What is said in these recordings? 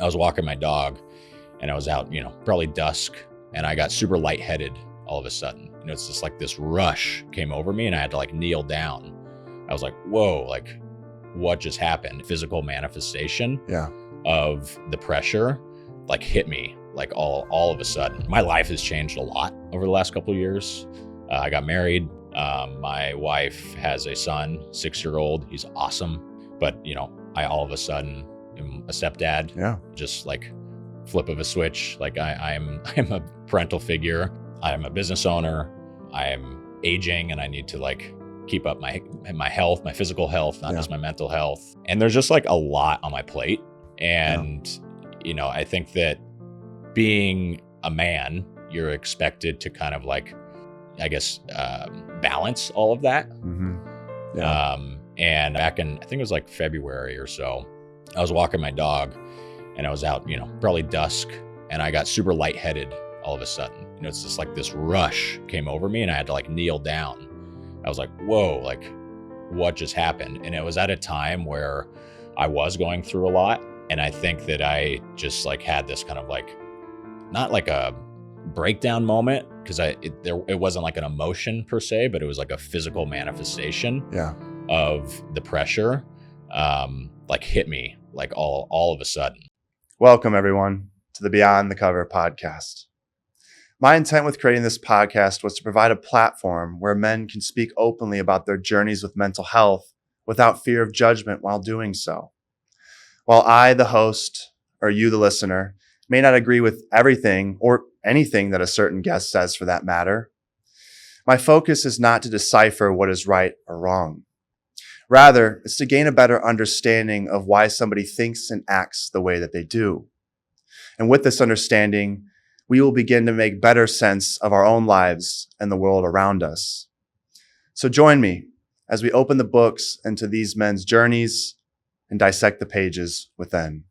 I was walking my dog and I was out, probably dusk, and I got super lightheaded all of a sudden. It's just like this rush came over me and I had to like kneel down. I was like, whoa, like what just happened? Physical manifestation of the pressure like hit me like all of a sudden. My life has changed a lot over the last couple of years. I got married. My wife has a son, 6-year-old. He's awesome. But, I all of a sudden am a stepdad. Yeah. Just like flip of a switch. Like I'm a parental figure. I'm a business owner. I'm aging and I need to like keep up my health, my physical health, not just my mental health. And there's just like a lot on my plate. And, I think that being a man, you're expected to kind of like, I guess, balance all of that. Mm-hmm. Yeah. And back in, I think it was like February or so, I was walking my dog and I was out, probably dusk, and I got super lightheaded all of a sudden. It's just like this rush came over me and I had to like kneel down. I was like, whoa, like what just happened? And it was at a time where I was going through a lot. And I think that I just like had this kind of like, not like a breakdown moment, because it wasn't like an emotion per se, but it was like a physical manifestation of the pressure like hit me like all of a sudden. Welcome everyone to the Beyond the Cover podcast. My intent with creating this podcast was to provide a platform where men can speak openly about their journeys with mental health without fear of judgment while doing so. While I, the host, or you, the listener, may not agree with everything or anything that a certain guest says for that matter, my focus is not to decipher what is right or wrong. Rather, it's to gain a better understanding of why somebody thinks and acts the way that they do. And with this understanding, we will begin to make better sense of our own lives and the world around us. So join me as we open the books into these men's journeys and dissect the pages within.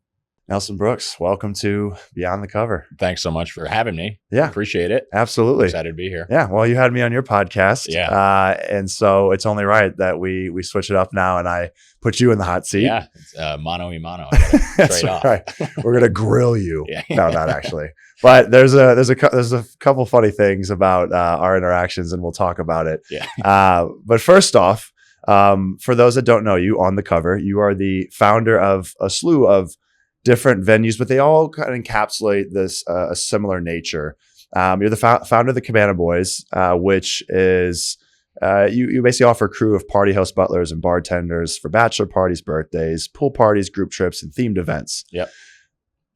Nelson Brooks, welcome to Beyond the Cover. Thanks so much for having me. Yeah. Appreciate it. Absolutely. Excited to be here. Yeah. Well, you had me on your podcast. Yeah. And so it's only right that we switch it up now and I put you in the hot seat. Yeah. It's mano a mano. That's Trade off. right. We're going to grill you. Yeah. No, not actually. But there's a couple funny things about our interactions and we'll talk about it. Yeah. But first off, for those that don't know you, on the cover, you are the founder of a slew of different venues, but they all kind of encapsulate this a similar nature. You're the founder of the Cabana Boys, which is you basically offer a crew of party host, butlers, and bartenders for bachelor parties, birthdays, pool parties, group trips, and themed events. Yep.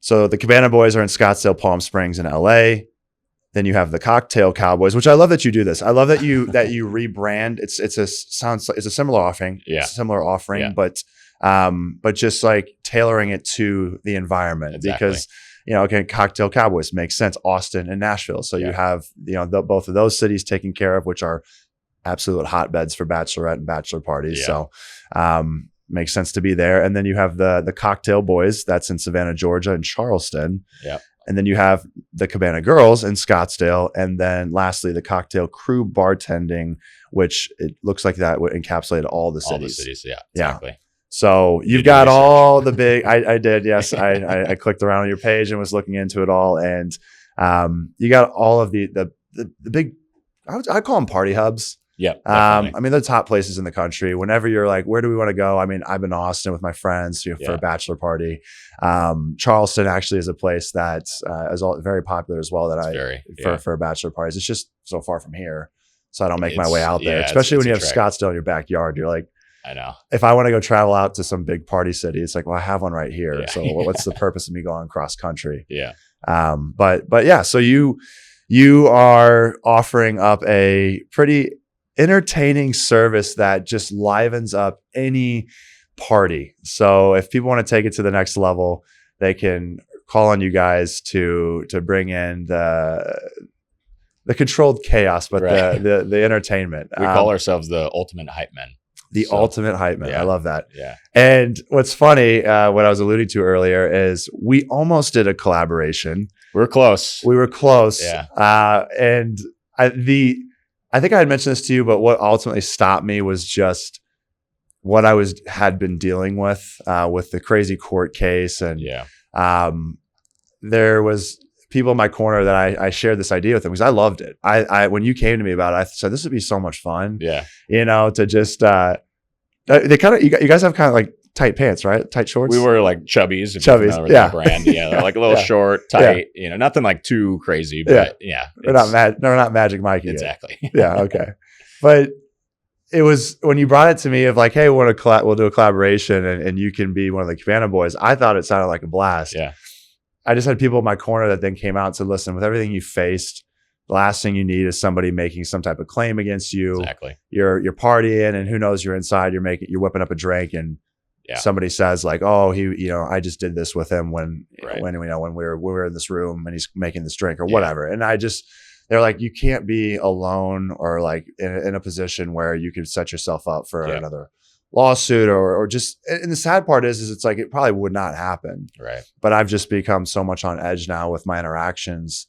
So the Cabana Boys are in Scottsdale, Palm Springs, and LA. Then you have the Cocktail Cowboys, which I love that you do this. I love that you rebrand. It's a similar offering, but just like tailoring it to the environment. Exactly. Because, again, Cocktail Cowboys makes sense, Austin and Nashville. So you have, both of those cities taken care of, which are absolute hotbeds for bachelorette and bachelor parties. Yeah. So, makes sense to be there. And then you have the Cocktail Boys, that's in Savannah, Georgia, and Charleston. Yeah. And then you have the Cabana Girls in Scottsdale. And then lastly, the Cocktail Crew Bartending, which it looks like that would encapsulate all the cities. All the cities, yeah, exactly. Yeah. So you've got all the big, I did, yes. I clicked around on your page and was looking into it all. And you got all of the big, I call them party hubs. Yeah. I mean, the top places in the country. Whenever you're like, where do we want to go? I mean, I've been to Austin with my friends for a bachelor party. Charleston actually is a place that is very popular as well. For bachelor parties. It's just so far from here, so I don't make my way out there. Especially when you have Scottsdale in your backyard. You're like, I know. If I want to go travel out to some big party city, it's like, well, I have one right here. Yeah. So what's the purpose of me going cross country? Yeah. But yeah. So you are offering up a pretty entertaining service that just livens up any party. So if people want to take it to the next level, they can call on you guys to bring in the controlled chaos, but the entertainment. We call ourselves the ultimate hype men. Ultimate hype man. Yeah. I love that. Yeah. And what's funny, what I was alluding to earlier is we almost did a collaboration. We were close. Yeah. And I think I had mentioned this to you, but what ultimately stopped me was just what I had been dealing with the crazy court case and there was people in my corner that I shared this idea with them because I loved it. I when you came to me about it, I said this would be so much fun. Yeah. To just they kind of you guys have kind of like tight pants, right? Tight shorts. We were like chubbies. Chubbies, yeah. Brand. Yeah, they're like a little short, tight. Nothing like too crazy, but they're not Magic Mikey. Exactly. Yeah. Okay. But it was when you brought it to me of like, hey, we'll do a collaboration and you can be one of the Cabana Boys. I thought it sounded like a blast. Yeah. I just had people in my corner that then came out and said, listen, with everything you faced, the last thing you need is somebody making some type of claim against you. Exactly. You're partying and who knows, you're inside, you're whipping up a drink and somebody says like, oh, I just did this with him when we were in this room and he's making this drink or whatever. And they're like, you can't be alone or like in a position where you could set yourself up for another lawsuit or just, and the sad part is it's like, it probably would not happen. Right. But I've just become so much on edge now with my interactions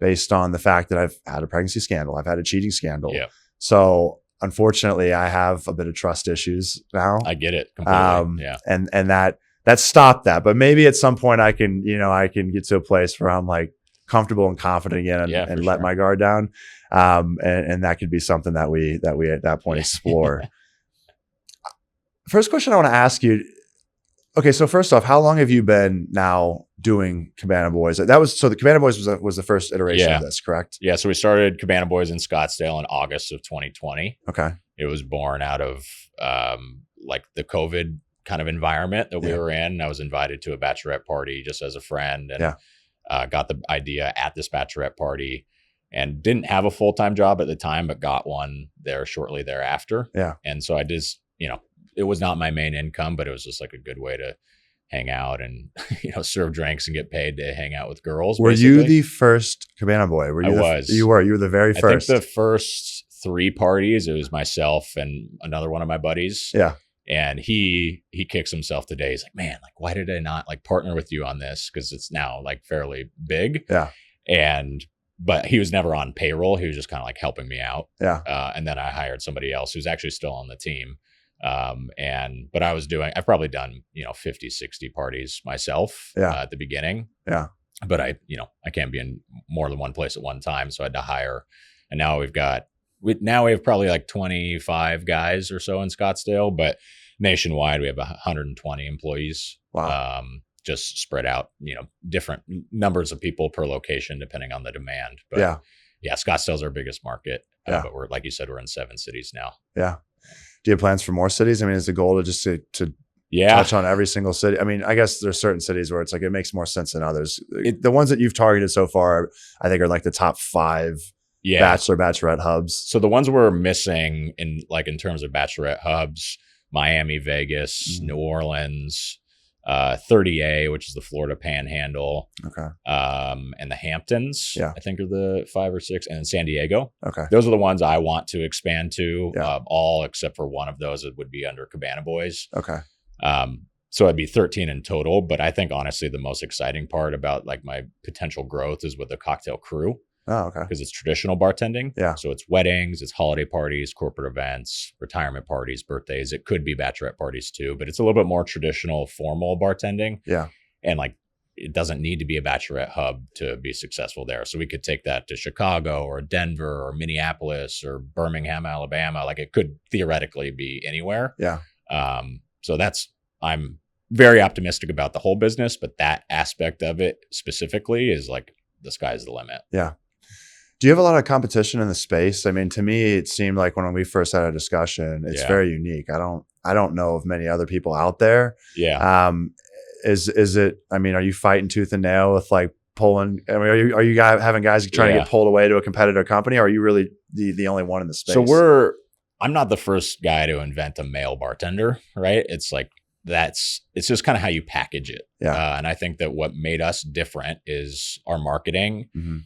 based on the fact that I've had a pregnancy scandal. I've had a cheating scandal. Yeah. So unfortunately I have a bit of trust issues now. I get it completely. And that stopped that, but maybe at some point I can get to a place where I'm like comfortable and confident again and let my guard down. And that could be something that we at that point explore. First question I want to ask you. Okay, so first off, how long have you been now doing Cabana Boys? So the Cabana Boys was the first iteration of this, correct? Yeah, so we started Cabana Boys in Scottsdale in August of 2020. Okay. It was born out of like the COVID kind of environment that we were in. I was invited to a bachelorette party just as a friend and got the idea at this bachelorette party and didn't have a full-time job at the time, but got one there shortly thereafter. Yeah. And so I just, it was not my main income, but it was just like a good way to hang out and, serve drinks and get paid to hang out with girls. Were you the first Cabana Boy? I was. You were the very first. I think the first 3 parties, it was myself and another one of my buddies. Yeah. And he kicks himself today. He's like, man, like, why did I not like partner with you on this? Because it's now like fairly big. Yeah. But he was never on payroll. He was just kind of like helping me out. Yeah. And then I hired somebody else who's actually still on the team. But I've probably done, 50, 60 parties myself at the beginning. Yeah. But I can't be in more than one place at one time. So I had to hire. And now we have probably like 25 guys or so in Scottsdale, but nationwide we have 120 employees. Wow. Just spread out, different numbers of people per location depending on the demand. But Scottsdale's our biggest market. But we're, like you said, we're in 7 cities now. Yeah. Do you have plans for more cities? I mean, is the goal to just to touch on every single city? I mean, I guess there's certain cities where it's like it makes more sense than others. The ones that you've targeted so far, I think, are like the top 5 bachelorette hubs. So the ones we're missing in terms of bachelorette hubs, Miami, Vegas, New Orleans, 30A, which is the Florida Panhandle. Okay. And the Hamptons, I think are the 5 or 6, and then San Diego. Okay. Those are the ones I want to expand to. All except for one of those, it would be under Cabana Boys. Okay. So it'd be 13 in total. But I think honestly, the most exciting part about like my potential growth is with the cocktail crew. Oh, okay. Because it's traditional bartending. Yeah. So it's weddings, it's holiday parties, corporate events, retirement parties, birthdays. It could be bachelorette parties too, but it's a little bit more traditional, formal bartending. Yeah. And like, it doesn't need to be a bachelorette hub to be successful there. So we could take that to Chicago or Denver or Minneapolis or Birmingham, Alabama. Like it could theoretically be anywhere. Yeah. So I'm very optimistic about the whole business, but that aspect of it specifically is like the sky's the limit. Yeah. Do you have a lot of competition in the space? I mean, to me, it seemed like when we first had a discussion, it's very unique. I don't know of many other people out there. Yeah. Is it? I mean, are you fighting tooth and nail with like pulling? I mean, are you guys having guys trying to get pulled away to a competitor company? Or are you really the only one in the space? So I'm not the first guy to invent a male bartender, right? It's like it's just kind of how you package it. Yeah. And I think that what made us different is our marketing. Mm-hmm.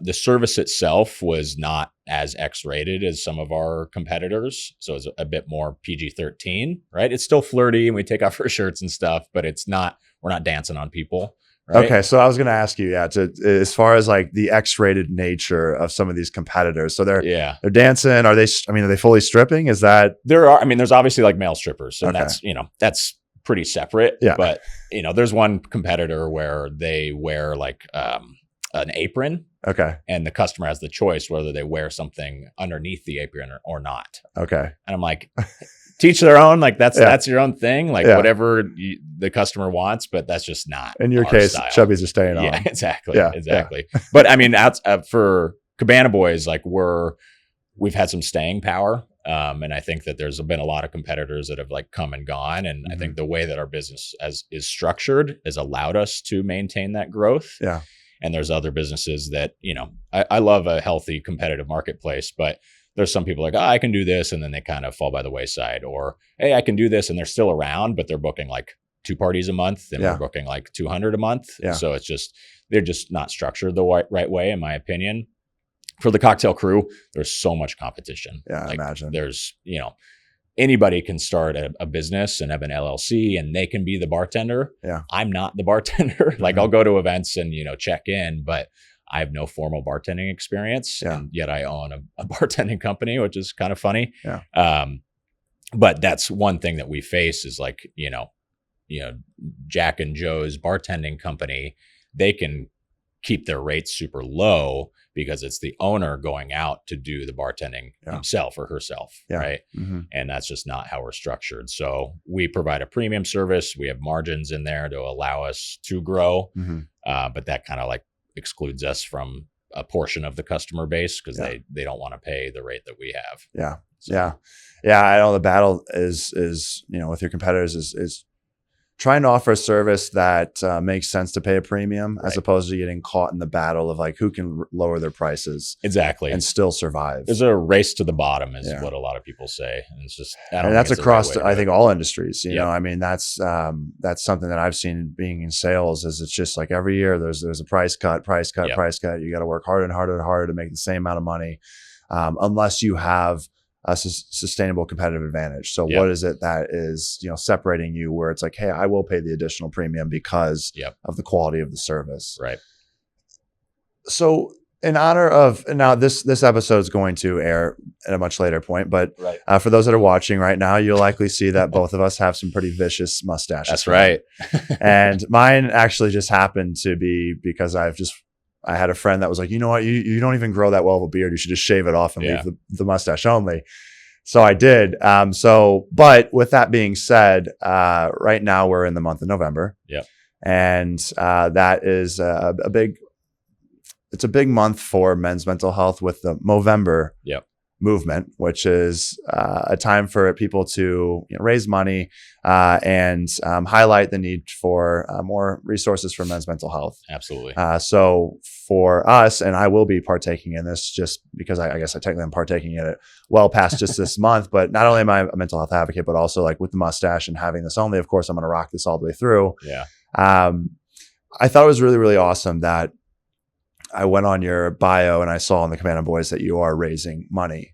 The service itself was not as X-rated as some of our competitors. So it's a bit more PG-13, right? It's still flirty and we take off our shirts and stuff, but we're not dancing on people. Right? Okay. So I was going to ask you, as far as like the X-rated nature of some of these competitors. So they're dancing. Are they fully stripping? Is that? There's obviously like male strippers. And that's pretty separate. Yeah. But there's one competitor where they wear like an apron. Okay. And the customer has the choice whether they wear something underneath the apron or not. Okay. And I'm like, teach their own. Like that's your own thing. Like whatever the customer wants, but that's just not. In your our case, style. Chubbies are staying on. Yeah, exactly. Yeah, exactly. But I mean, for Cabana Boys, like we've had some staying power. And I think that there's been a lot of competitors that have like come and gone. And I think the way that our business is structured has allowed us to maintain that growth. Yeah. And there's other businesses that, I love a healthy competitive marketplace, but there's some people like, oh, I can do this. And then they kind of fall by the wayside, or, hey, I can do this. And they're still around, but they're booking like 2 parties a month and we're booking like 200 a month. Yeah. So they're just not structured the right way, in my opinion. For the cocktail crew, there's so much competition. Yeah, like, I imagine. There's, anybody can start a business and have an LLC and they can be the bartender. Yeah. I'm not the bartender. Like I'll go to events and, check in, but I have no formal bartending experience. Yeah. And yet I own a bartending company, which is kind of funny. Yeah. But that's one thing that we face is like, Jack and Joe's bartending company, they can keep their rates super low because it's the owner going out to do the bartending himself or herself. Yeah. Right. Mm-hmm. And that's just not how we're structured. So we provide a premium service. We have margins in there to allow us to grow. Mm-hmm. But that kind of like excludes us from a portion of the customer base because they don't want to pay the rate that we have. Yeah. So. Yeah. I know the battle is, with your competitors is trying to offer a service that makes sense to pay a premium as opposed to getting caught in the battle of like who can lower their prices exactly and still survive. There's a race to the bottom is what a lot of people say. And it's just, and that's across, I think, all industries, I mean, that's something that I've seen being in sales is it's just like every year there's a price cut. You got to work harder and harder and harder to make the same amount of money unless you have a sustainable competitive advantage. So what is it that is, separating you where it's like, hey, I will pay the additional premium because of the quality of the service. Right. So in honor of, now this episode is going to air at a much later point, but for those that are watching right now, you'll likely see that both of us have some pretty vicious mustaches. That's right. And mine actually just happened to be because I had a friend that was like, you know what, you don't even grow that well of a beard. You should just shave it off and leave the mustache only. So I did. But with that being said, right now we're in the month of November. Yeah. And that is it's a big month for men's mental health with the Movember movement, which is a time for people to raise money and highlight the need for more resources for men's mental health. Absolutely. So for us, and I will be partaking in this just because I guess I technically am partaking in it well past just this month, but not only am I a mental health advocate, but also like with the mustache and having this only, of course, I'm going to rock this all the way through. Yeah. I thought it was really, really awesome that I went on your bio and I saw on the Cabana Boys that you are raising money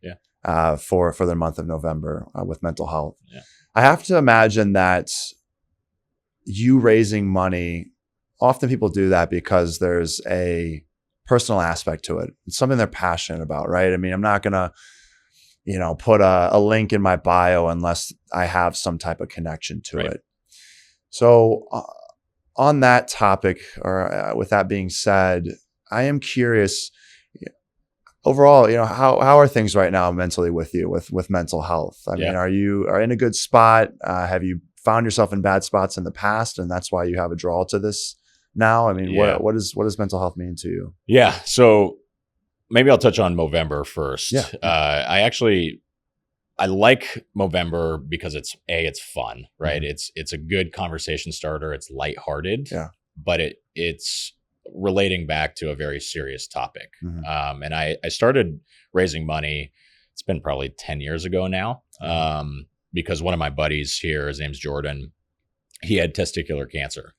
for the month of November with mental health. Yeah. I have to imagine that you raising money, often people do that because there's a personal aspect to it. It's something they're passionate about, right? I mean, I'm not going to, put a link in my bio unless I have some type of connection to it. So on that topic, or with that being said, I am curious overall, how are things right now mentally with you with mental health? I mean, are you in a good spot? Have you found yourself in bad spots in the past and that's why you have a draw to this now? I mean, what does mental health mean to you? Yeah. So maybe I'll touch on Movember first. Yeah. I like Movember because it's fun, right? Mm-hmm. It's a good conversation starter. It's lighthearted, but it's relating back to a very serious topic. Mm-hmm. And I started raising money. It's been probably 10 years ago now. Because one of my buddies here, his name's Jordan, he had testicular cancer.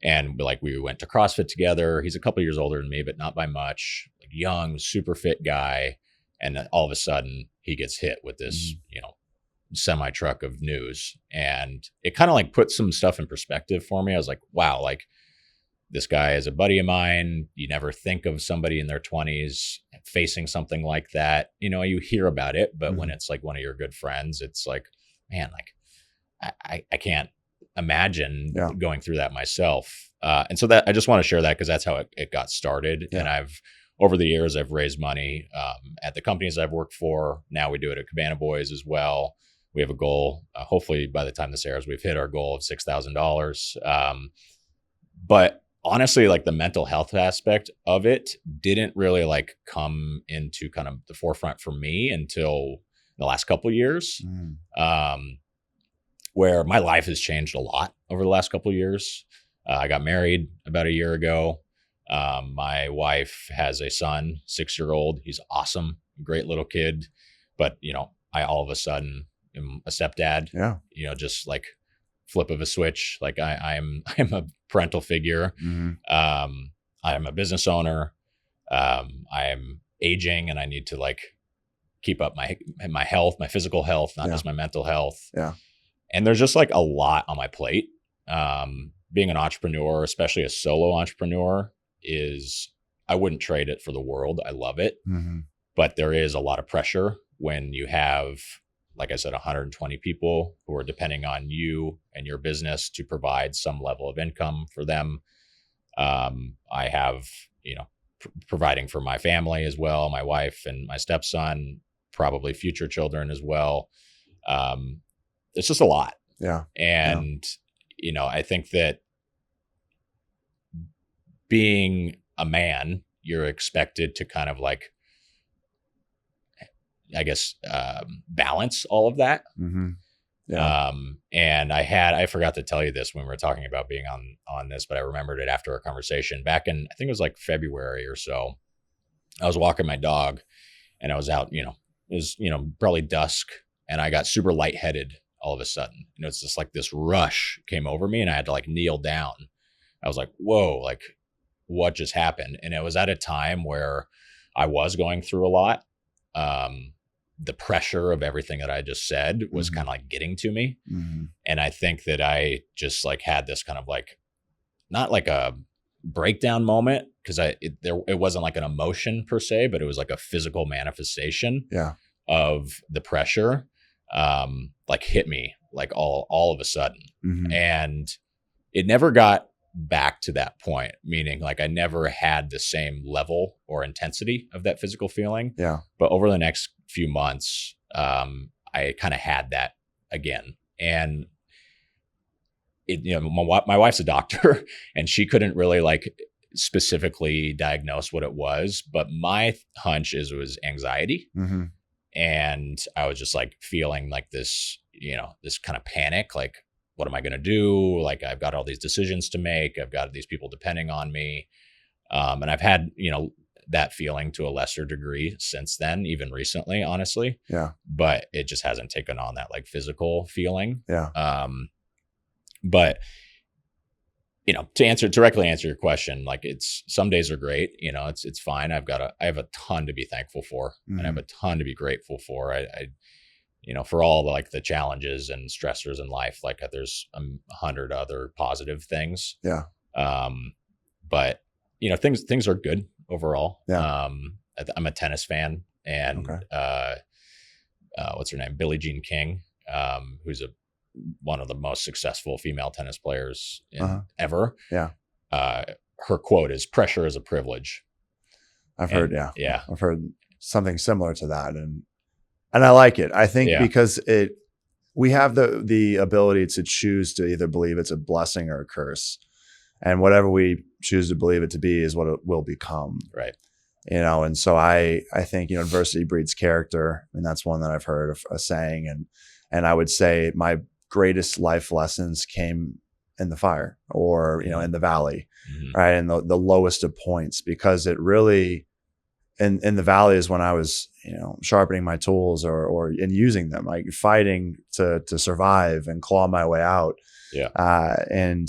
And we went to CrossFit together. He's a couple years older than me, but not by much. Like young, super fit guy. And then all of a sudden he gets hit with this, semi truck of news. And it kind of put some stuff in perspective for me. I was like, wow, this guy is a buddy of mine. You never think of somebody in their 20s facing something like that. You hear about it, but when it's one of your good friends, it's like, man, I can't imagine Yeah. going through that myself. And so that I just want to share that because that's how it got started. Yeah. And over the years, I've raised money at the companies I've worked for. Now we do it at Cabana Boys as well. We have a goal. Hopefully, by the time this airs, we've hit our goal of $6,000. But honestly, like the mental health aspect of it didn't really like come into kind of the forefront for me until the last couple of years, where my life has changed a lot over the last couple of years. I got married about a year ago. My wife has a son, 6-year-old. He's awesome, great little kid. But, I all of a sudden am a stepdad, just like flip of a switch. Like I'm a parental figure. I'm a business owner. I'm aging and I need to like keep up my health, my physical health, not just my mental health. Yeah. And there's just like a lot on my plate. Being an entrepreneur, especially a solo entrepreneur, I wouldn't trade it for the world. I love it. But there is a lot of pressure when you have, like I said, 120 people who are depending on you and your business to provide some level of income for them. I have, providing for my family as well, my wife and my stepson, probably future children as well. It's just a lot. Yeah. And, I think that being a man, you're expected to kind of like, I guess, balance all of that. Yeah. And I forgot to tell you this when we were talking about being on this, but I remembered it after our conversation back in, I think it was like February or so. I was walking my dog and I was out, it was, probably dusk, and I got super lightheaded all of a sudden. It's just like this rush came over me and I had to like kneel down. I was like, whoa, like what just happened? And it was at a time where I was going through a lot. The pressure of everything that I just said was kind of like getting to me. And I think that I just like had this kind of like, not like a breakdown moment, because it wasn't like an emotion per se, but it was like a physical manifestation of the pressure, like hit me like all of a sudden. And it never got back to that point, meaning like I never had the same level or intensity of that physical feeling. But over the next few months, I kind of had that again. And my wife's a doctor and she couldn't really like specifically diagnose what it was, but my hunch is it was anxiety. And I was just like feeling like this, this kind of panic, like, what am I going to do? Like, I've got all these decisions to make. I've got these people depending on me. And I've had, that feeling to a lesser degree since then, even recently, honestly. But it just hasn't taken on that like physical feeling. But, to directly answer your question, like some days are great. It's fine. I have a ton to be thankful for, and I have a ton to be grateful for. I for all the challenges and stressors in life, like there's 100 other positive things. But things are good overall. I'm a tennis fan, and what's her name? Billie Jean King, who's one of the most successful female tennis players ever. Her quote is, "Pressure is a privilege." I've heard something similar to that. And I like it. I think because we have the ability to choose to either believe it's a blessing or a curse. And whatever we choose to believe it to be is what it will become. Right. And so I think, adversity breeds character. And that's one that I've heard of a saying. And I would say my greatest life lessons came in the fire or, in the valley, right? And the lowest of points, because it really, in the valley is when I was, sharpening my tools or using them, like fighting to survive and claw my way out. And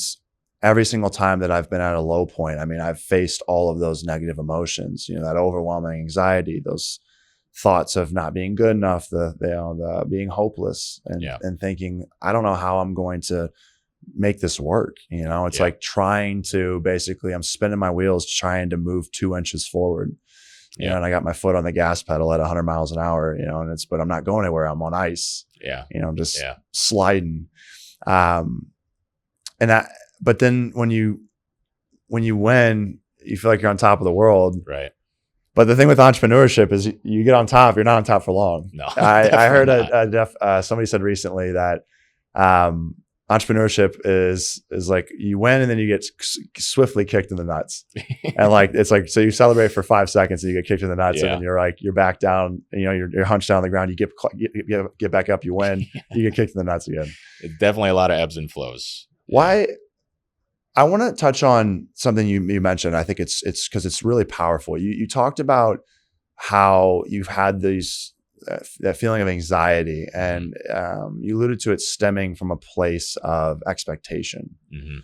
every single time that I've been at a low point, I mean, I've faced all of those negative emotions, that overwhelming anxiety, those thoughts of not being good enough, the being hopeless and thinking, I don't know how I'm going to make this work. It's like trying to basically, I'm spinning my wheels, trying to move 2 inches forward. And I got my foot on the gas pedal at 100 miles an hour, but I'm not going anywhere. I'm on ice, just sliding. but then when you win, you feel like you're on top of the world. Right. But the thing with entrepreneurship is you get on top, you're not on top for long. No, I heard somebody said recently that entrepreneurship is like you win and then you get swiftly kicked in the nuts. And like, it's like, so you celebrate for 5 seconds and you get kicked in the nuts, and then you're back down, you're hunched down on the ground, you get back up, you win, you get kicked in the nuts again. It's definitely a lot of ebbs and flows. Why? I want to touch on something you mentioned. I think it's because it's really powerful. You talked about how you've had that feeling of anxiety, and you alluded to it stemming from a place of expectation. Mm-hmm.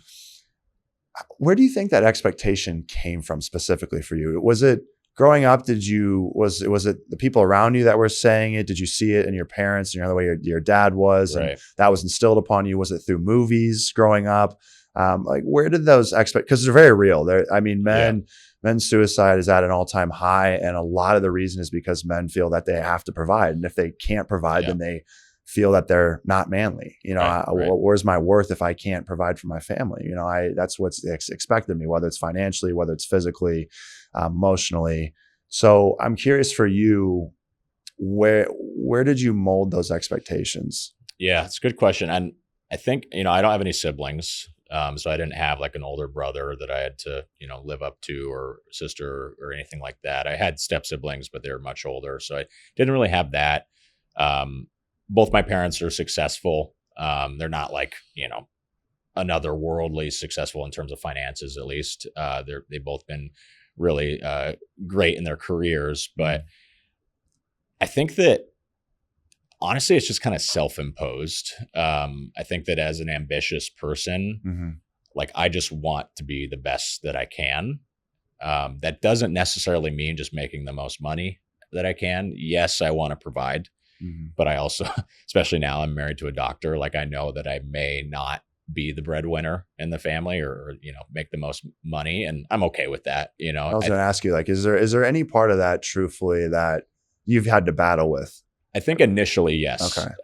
Where do you think that expectation came from specifically for you? Was it growing up? Was it the people around you that were saying it? Did you see it in your parents and the way your dad was, and that was instilled upon you? Was it through movies growing up? Like, where did those because they're very real. Men's suicide is at an all-time high, and a lot of the reason is because men feel that they have to provide, and if they can't provide, then they feel that they're not manly. Where's my worth if I can't provide for my family? That's what's expected of me, whether it's financially, whether it's physically, emotionally. So I'm curious for you, where did you mold those expectations? Yeah, it's a good question, and I think I don't have any siblings. So I didn't have like an older brother that I had to, live up to, or sister or anything like that. I had step siblings, but they were much older. So I didn't really have that. Both my parents are successful. They're not like, another worldly successful in terms of finances, at least. They've both been really great in their careers. But I think that honestly, it's just kind of self-imposed. I think that as an ambitious person, like I just want to be the best that I can. That doesn't necessarily mean just making the most money that I can. Yes, I want to provide, but I also, especially now I'm married to a doctor, like I know that I may not be the breadwinner in the family or make the most money, and I'm okay with that. I was going to ask you, like, is there any part of that truthfully that you've had to battle with? I think initially, yes. Okay.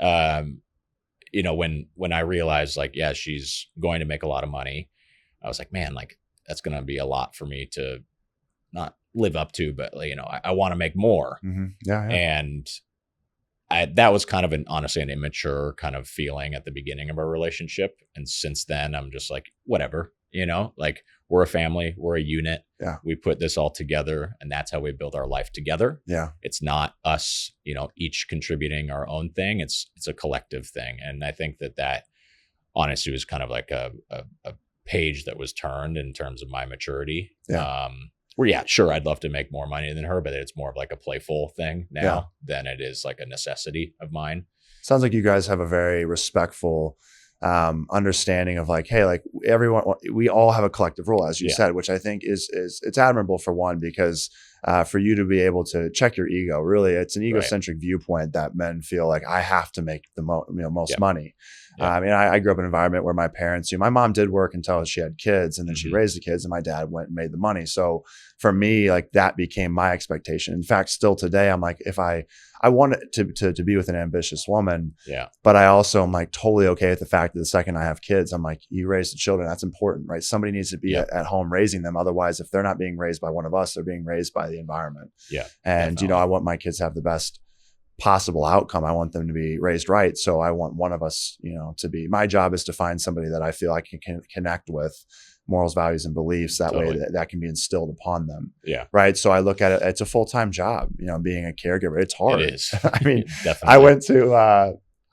When I realized like, yeah, she's going to make a lot of money, I was like, man, like that's going to be a lot for me to not live up to, but I want to make more. Mm-hmm. Yeah. And that was kind of honestly an immature kind of feeling at the beginning of our relationship. And since then I'm just like, whatever, like we're a family, we're a unit. Yeah. We put this all together, and that's how we build our life together. Yeah. It's not us, each contributing our own thing. It's a collective thing. And I think that honestly was kind of like a page that was turned in terms of my maturity. Yeah. Where, yeah, sure, I'd love to make more money than her, but it's more of like a playful thing now than it is like a necessity of mine. Sounds like you guys have a very respectful understanding of like, hey, like everyone, we all have a collective role, as you said, which I think is it's admirable for one, because for you to be able to check your ego, really, it's an egocentric viewpoint that men feel like I have to make the most money. I grew up in an environment where my parents, my mom did work until she had kids, and then she raised the kids, and my dad went and made the money. So for me, like that became my expectation. In fact, still today, I'm like, if I want to be with an ambitious woman, but I also am like totally okay with the fact that the second I have kids, I'm like, you raise the children, that's important, right? Somebody needs to be at home raising them. Otherwise, if they're not being raised by one of us, they're being raised by the environment. Yeah. And, I want my kids to have the best possible outcome. I want them to be raised right. So I want one of us, to be, my job is to find somebody that I feel I can connect with, morals, values, and beliefs. That way that can be instilled upon them. Yeah. Right. So I look at it, it's a full-time job, being a caregiver. It's hard. It is. I mean, definitely.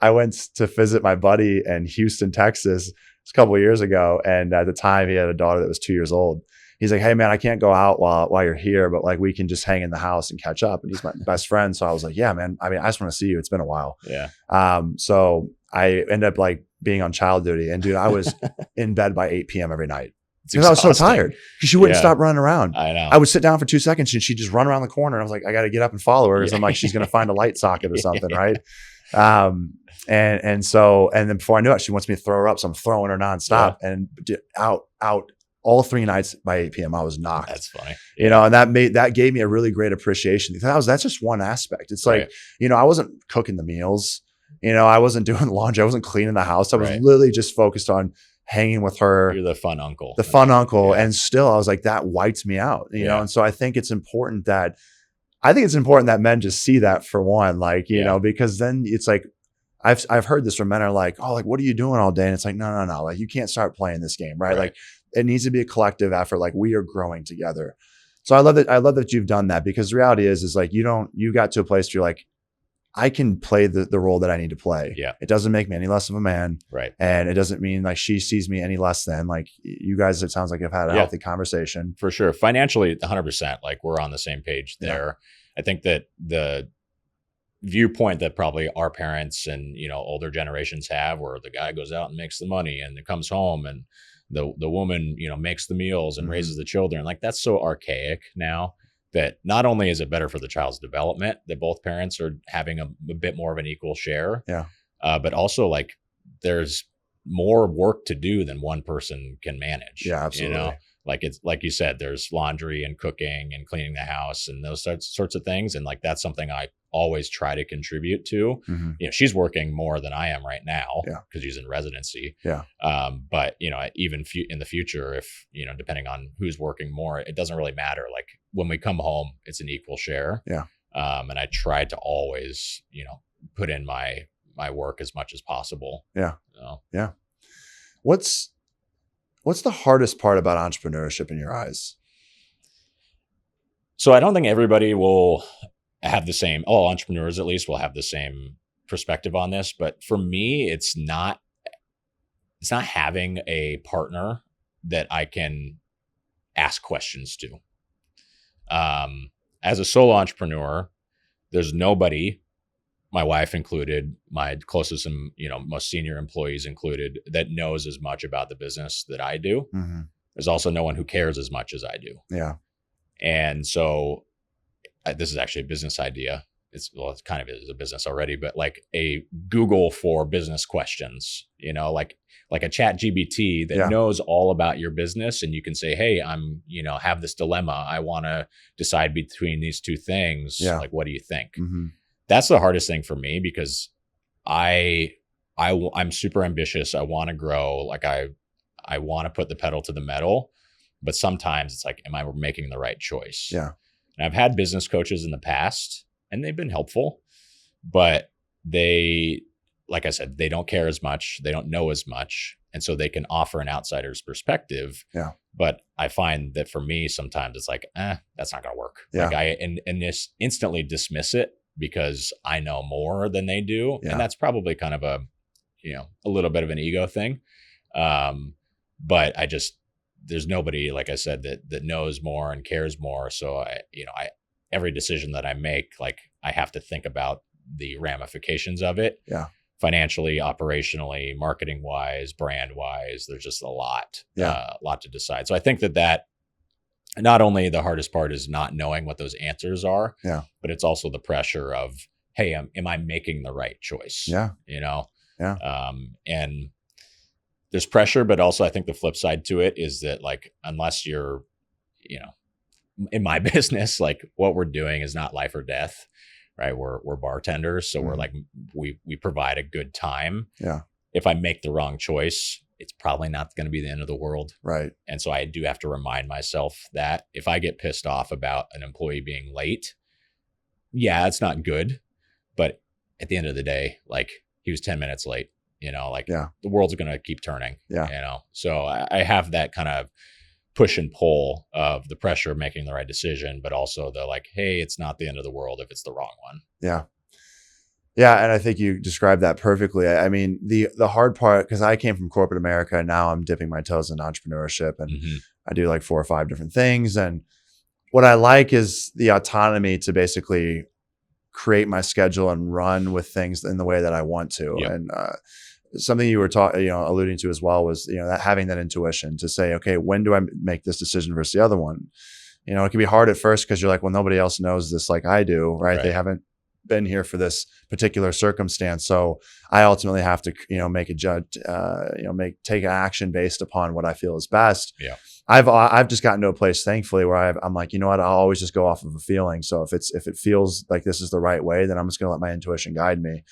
I went to visit my buddy in Houston, Texas a couple of years ago. And at the time he had a daughter that was 2 years old. He's like, hey man, I can't go out while you're here, but like we can just hang in the house and catch up. And he's my best friend. So I was like, yeah, man, I mean, I just want to see you. It's been a while. Yeah. So I ended up like being on child duty, and dude, I was in bed by 8 p.m. every night because I was so tired because she wouldn't stop running around. I know. I would sit down for 2 seconds and she'd just run around the corner. I was like, I got to get up and follow her because I'm like, she's going to find a light socket or something. Right. And then before I knew it, she wants me to throw her up. So I'm throwing her nonstop and out all 3 nights by 8 p.m. I was knocked. That's funny. And that gave me a really great appreciation. That's just one aspect. It's like, I wasn't cooking the meals. I wasn't doing laundry. I wasn't cleaning the house. I was literally just focused on hanging with her. You're the fun uncle. And still I was like, that wiped me out, you know? And so I think it's important that men just see that, for one, like, you know, because then it's like, I've heard this from men are like, oh, like, what are you doing all day? And it's like, no. Like, you can't start playing this game, right? Like, it needs to be a collective effort. Like, we are growing together. So I love that you've done that, because the reality is like, you got to a place where you're like, I can play the role that I need to play. Yeah. It doesn't make me any less of a man. Right. And it doesn't mean like she sees me any less than. Like, you guys, it sounds like, have had a healthy conversation. For sure. Financially, 100%. Like, we're on the same page there. I think that the viewpoint that probably our parents and, you know, older generations have, where the guy goes out and makes the money and it comes home and the woman, you know, makes the meals and raises the children. Like, that's so archaic now, that not only is it better for the child's development that both parents are having a bit more of an equal share, but also, like, there's more work to do than one person can manage. Yeah, absolutely. You know, like, it's like you said, there's laundry and cooking and cleaning the house and those sorts of things. And like, that's something I always try to contribute to. You know, she's working more than I am right now because she's in residency. But, you know, even in the future, if, you know, depending on who's working more, it doesn't really matter. Like, when we come home, it's an equal share. And I try to always, you know, put in my work as much as possible. What's the hardest part about entrepreneurship in your eyes? So I don't think everybody will have the same, all entrepreneurs at least will have the same perspective on this. But for me, it's not having a partner that I can ask questions to. As a solo entrepreneur, there's nobody, my wife included, my closest and, you know, most senior employees included, that knows as much about the business that I do. There's also no one who cares as much as I do. And so this is actually a business idea. It kind of is a business already, but like a Google for business questions, you know, like a chat GBT that knows all about your business. And you can say, hey, I'm, you know, have this dilemma. I want to decide between these two things. Like, what do you think? That's the hardest thing for me, because I'm super ambitious. I want to grow. Like, I want to put the pedal to the metal, but sometimes it's like, am I making the right choice? And I've had business coaches in the past, and they've been helpful, but they, like I said, they don't care as much. They don't know as much. And so they can offer an outsider's perspective. But I find that for me, sometimes it's like, that's not going to work. Like, I just instantly dismiss it because I know more than they do. And that's probably kind of a little bit of an ego thing. But there's nobody, like I said, that knows more and cares more. So every decision that I make, like, I have to think about the ramifications of it. Financially, operationally, marketing wise, brand wise, there's just a lot to decide. So I think that not only the hardest part is not knowing what those answers are, but it's also the pressure of, hey, am I making the right choice? You know? And there's pressure, but also I think the flip side to it is that, like, unless you're, you know, in my business, like, what we're doing is not life or death, right? We're bartenders. So we're like, we provide a good time. If I make the wrong choice, it's probably not going to be the end of the world. And so I do have to remind myself that if I get pissed off about an employee being late, it's not good. But at the end of the day, like, he was 10 minutes late, you know, like, the world's going to keep turning, you know? So I have that kind of push and pull of the pressure of making the right decision, but also the, like, hey, it's not the end of the world if it's the wrong one. And I think you described that perfectly. I mean, the hard part, because I came from corporate America and now I'm dipping my toes in entrepreneurship, and I do like 4 or 5 different things. And what I like is the autonomy to basically create my schedule and run with things in the way that I want to. And something you were alluding to as well was, you know, that having that intuition to say, okay, when do I make this decision versus the other one? You know, it can be hard at first because you're like, well, nobody else knows this like I do, right? They haven't been here for this particular circumstance. So I ultimately have to, you know, take action based upon what I feel is best. I've just gotten to a place, thankfully, where I'm like, you know what, I'll always just go off of a feeling. So if it feels like this is the right way, then I'm just going to let my intuition guide me.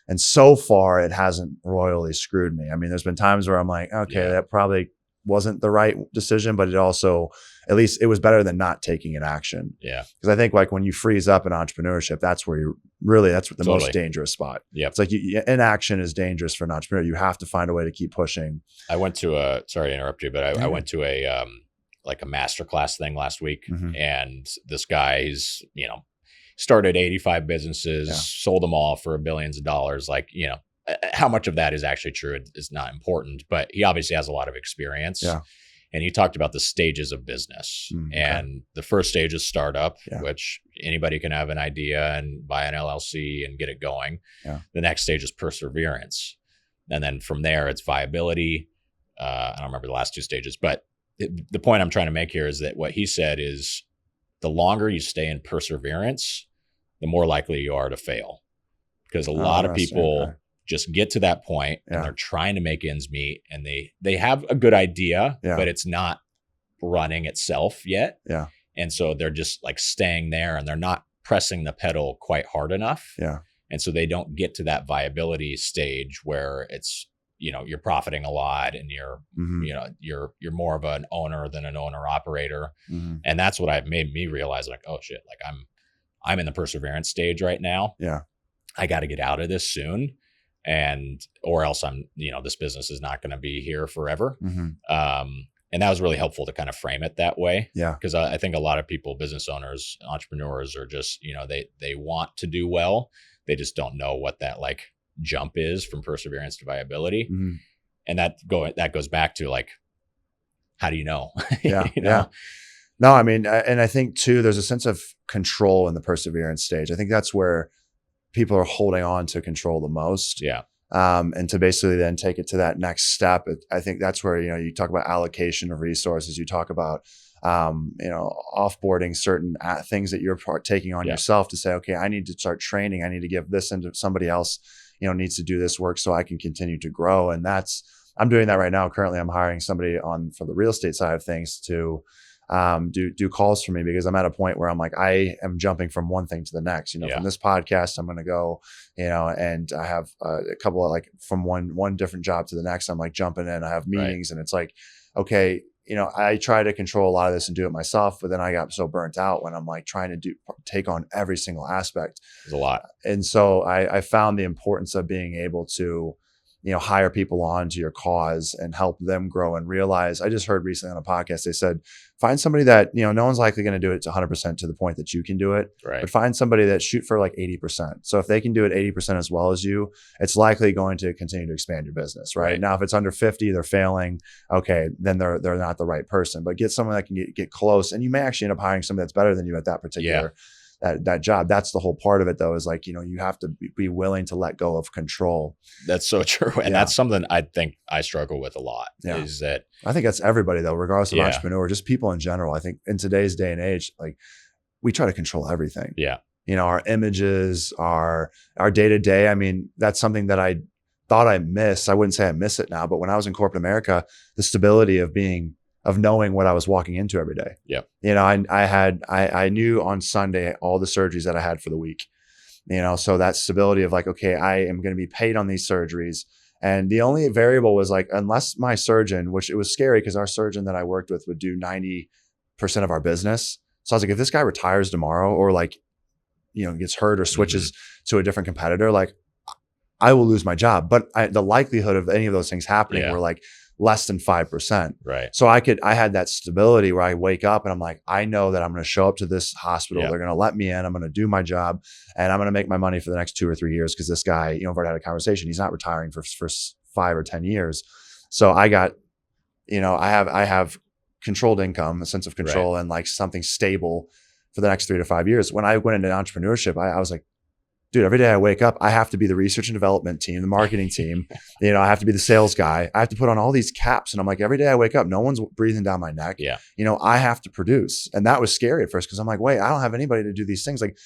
And so far it hasn't royally screwed me. I mean, there's been times where I'm like, okay, that probably wasn't the right decision, but it also, at least it was better than not taking an action. Yeah. Because I think like when you freeze up in entrepreneurship, that's where you really, that's the most dangerous spot. Yeah. It's like inaction is dangerous for an entrepreneur. You have to find a way to keep pushing. I went to sorry to interrupt you, but I went to a like a masterclass thing last week, and this guy, he's, started 85 businesses, sold them all for billions of dollars. Like, how much of that is actually true is not important, but he obviously has a lot of experience. Yeah. And he talked about the stages of business. And the first stage is startup, which anybody can have an idea and buy an LLC and get it going. Yeah. The next stage is perseverance. And then from there, it's viability. I don't remember the last two stages, but the point I'm trying to make here is that what he said is the longer you stay in perseverance, the more likely you are to fail. Because a lot of people just get to that point and they're trying to make ends meet, and they have a good idea, but it's not running itself yet. Yeah. And so they're just like staying there, and they're not pressing the pedal quite hard enough. Yeah. And so they don't get to that viability stage where it's, you're profiting a lot, and you're more of an owner than an owner operator. And that's what made me realize, like, oh shit, like I'm in the perseverance stage right now. Yeah. I got to get out of this soon. Or else this business is not going to be here forever. And that was really helpful to kind of frame it that way. Yeah. Because I think a lot of people, business owners, entrepreneurs, are just, they want to do well. They just don't know what that like jump is from perseverance to viability. And that goes back to like, how do you know? Yeah. No, I mean, and I think too, there's a sense of control in the perseverance stage. I think that's where people are holding on to control the most. Yeah. And to basically then take it to that next step. I think that's where, you talk about allocation of resources. You talk about, offboarding certain things that you're taking on yourself to say, okay, I need to start training. I need to give this into somebody else, needs to do this work so I can continue to grow. And I'm doing that right now. Currently, I'm hiring somebody for the real estate side of things to do calls for me, because I'm at a point where I'm like, I am jumping from one thing to the next, from this podcast, I'm going to go, and I have a couple of like from one different job to the next, I'm like jumping in, I have meetings and it's like, okay, I try to control a lot of this and do it myself, but then I got so burnt out when I'm like trying to take on every single aspect. There's a lot. And so I found the importance of being able to, hire people on to your cause and help them grow and realize. I just heard recently on a podcast, they said, find somebody that, no one's likely going to do it to 100% to the point that you can do it, but find somebody that shoot for like 80%. So if they can do it 80% as well as you, it's likely going to continue to expand your business. Right. Now, if it's under 50, they're failing. Okay. Then they're not the right person, but get someone that can get close, and you may actually end up hiring somebody that's better than you at that particular that job. That's the whole part of it though, is like, you have to be willing to let go of control. That's so true. And that's something I think I struggle with a lot, is that I think that's everybody though, regardless of entrepreneur, just people in general. I think in today's day and age, like we try to control everything. Yeah. Our images, our day to day. I mean, that's something that I thought I missed. I wouldn't say I miss it now, but when I was in corporate America, the stability of knowing what I was walking into every day. Yeah. I knew on Sunday all the surgeries that I had for the week, so that stability of like, okay, I am going to be paid on these surgeries. And the only variable was like, unless my surgeon, which it was scary because our surgeon that I worked with would do 90% of our business. So I was like, if this guy retires tomorrow or like, gets hurt or switches to a different competitor, like I will lose my job. But the likelihood of any of those things happening were like less than 5%. Right. So I had that stability where I wake up and I'm like, I know that I'm going to show up to this hospital. They're going to let me in. I'm going to do my job and I'm going to make my money for the next 2 or 3 years. Cause this guy, I've already had a conversation. He's not retiring for 5 or 10 years. So I got, I have controlled income, a sense of control and like something stable for the next 3 to 5 years. When I went into entrepreneurship, I was like, dude, every day I wake up, I have to be the research and development team, the marketing team. I have to be the sales guy. I have to put on all these caps. And I'm like, every day I wake up, no one's breathing down my neck. Yeah. I have to produce. And that was scary at first because I'm like, wait, I don't have anybody to do these things. Like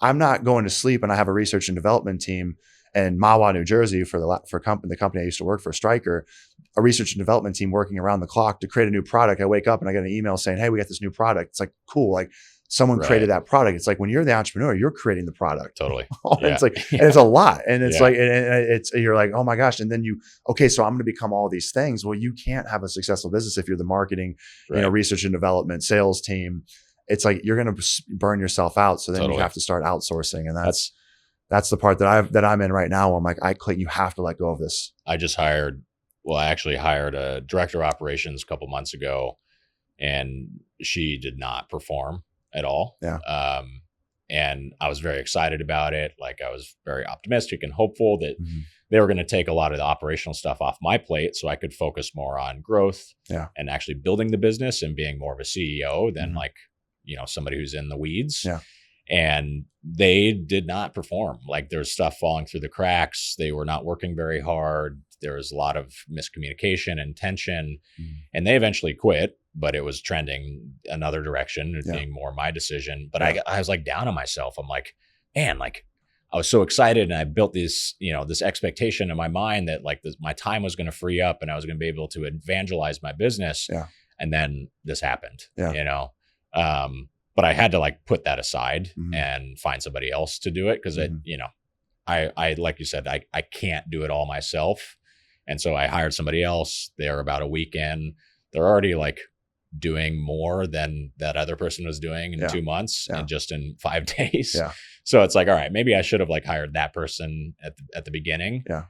I'm not going to sleep and I have a research and development team in Mahwah, New Jersey for the company I used to work for, Stryker. a research and development team working around the clock to create a new product. I wake up and I get an email saying, hey, we got this new product. It's like, cool. Like someone created that product. It's like when you're the entrepreneur, you're creating the product. Totally. It's like, and it's a lot. And it's like, and it's, you're like, oh my gosh. And then okay, so I'm going to become all these things. Well, you can't have a successful business if you're the marketing, research and development, sales team. It's like, you're going to burn yourself out. So then you have to start outsourcing. And that's the part that I'm in right now. Where I'm like, you have to let go of this. I actually hired a director of operations a couple months ago, and she did not perform at all. Yeah. And I was very excited about it. Like I was very optimistic and hopeful that they were going to take a lot of the operational stuff off my plate so I could focus more on growth and actually building the business and being more of a CEO than like, somebody who's in the weeds. Yeah. And they did not perform. Like there's stuff falling through the cracks. They were not working very hard. There was a lot of miscommunication and tension, and they eventually quit, but it was trending another direction, being more my decision. But I was like down on myself. I'm like, man, like I was so excited, and I built this, this expectation in my mind that like my time was going to free up and I was going to be able to evangelize my business. Yeah. And then this happened, but I had to like put that aside and find somebody else to do it. Cause I, like you said, I can't do it all myself. And so I hired somebody else. They're about a week in. They're already like doing more than that other person was doing in 2 months and just in 5 days. Yeah. So it's like, all right, maybe I should have like hired that person at the beginning. Yeah.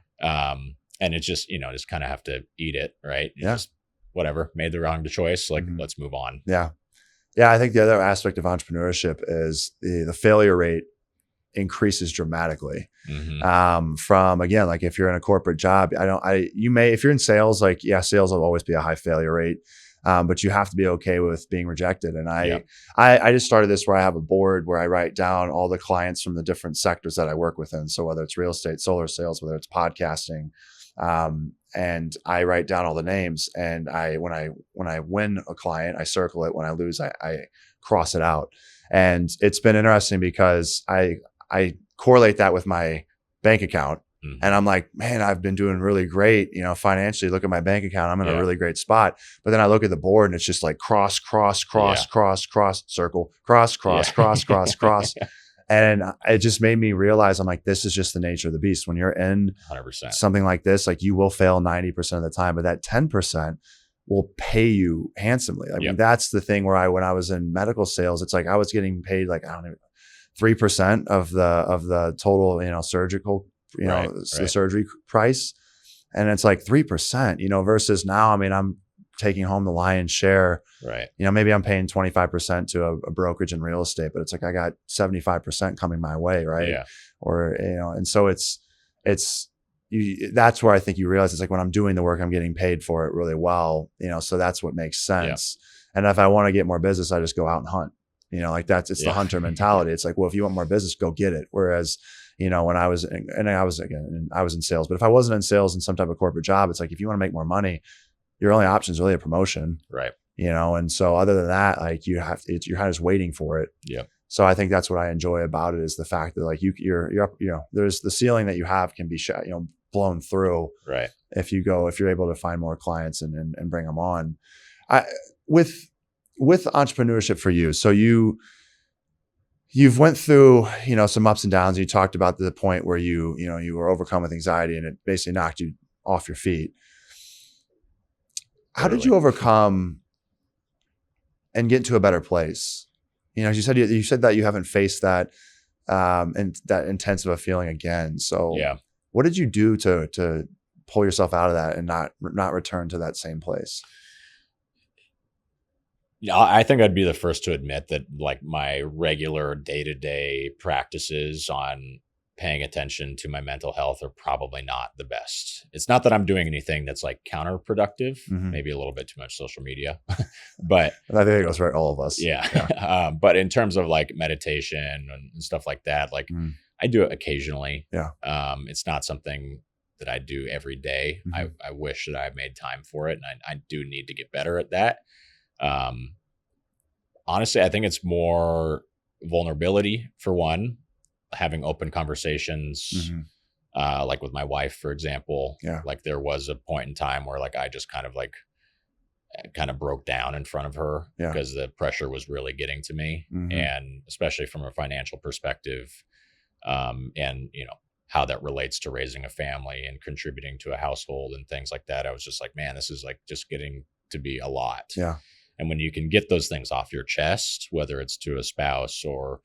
And it's just, just kind of have to eat it. Right. Just whatever, made the wrong choice. Like, let's move on. Yeah. Yeah. I think the other aspect of entrepreneurship is the failure rate increases dramatically. From, again, like if you're in a corporate job, if you're in sales, like, sales will always be a high failure rate. But you have to be okay with being rejected. And I just started this where I have a board where I write down all the clients from the different sectors that I work within. So whether it's real estate, solar sales, whether it's podcasting, and I write down all the names, and when I win a client, I circle it. When I lose, I cross it out. And it's been interesting because I correlate that with my bank account. And I'm like, man, I've been doing really great, financially. Look at my bank account. I'm in a really great spot. But then I look at the board and it's just like cross, circle, cross. And it just made me realize, I'm like, this is just the nature of the beast. When you're in 100%. something like this, like you will fail 90% of the time, but that 10% will pay you handsomely. I mean, that's the thing where when I was in medical sales, it's like I was getting paid like, 3% of the total, surgical, the surgery price. And it's like 3%, versus now, I mean, I'm taking home the lion's share. Right. Maybe I'm paying 25% to a brokerage in real estate, but it's like I got 75% coming my way. Right. Yeah. Or, and so that's where I think you realize it's like when I'm doing the work, I'm getting paid for it really well, so that's what makes sense. Yeah. And if I want to get more business, I just go out and hunt, it's the hunter mentality. It's like, well, if you want more business, go get it. Whereas, when I was in sales, but if I wasn't in sales in some type of corporate job, it's like, if you want to make more money, your only option is really a promotion. Right. And so other than that, like you're kind of just waiting for it. Yeah. So I think that's what I enjoy about it, is the fact that like you're up, there's the ceiling that you have can be blown through. Right. If you're able to find more clients and bring them on. With entrepreneurship for you. So you've went through, some ups and downs. You talked about the point where you were overcome with anxiety and it basically knocked you off your feet. How did you overcome and get into a better place? You said that you haven't faced that and that intense of a feeling again. So what did you do to pull yourself out of that and not return to that same place? Yeah, I think I'd be the first to admit that like my regular day-to-day practices on paying attention to my mental health are probably not the best. It's not that I'm doing anything that's like counterproductive, maybe a little bit too much social media, but I think it goes for all of us. Yeah. But in terms of like meditation and stuff like that, like I do it occasionally. Yeah. It's not something that I do every day. I wish that I made time for it, and I do need to get better at that. Honestly, I think it's more vulnerability for one, having open conversations, Like with my wife, for example, Yeah. like there was a point in time where like I just kind of broke down in front of her Yeah. because the pressure was really getting to me. Mhm. And especially from a financial perspective, and how that relates to raising a family and contributing to a household and things like that. I was just like, man, this is like just getting to be a lot. Yeah. And when you can get those things off your chest, whether it's to a spouse or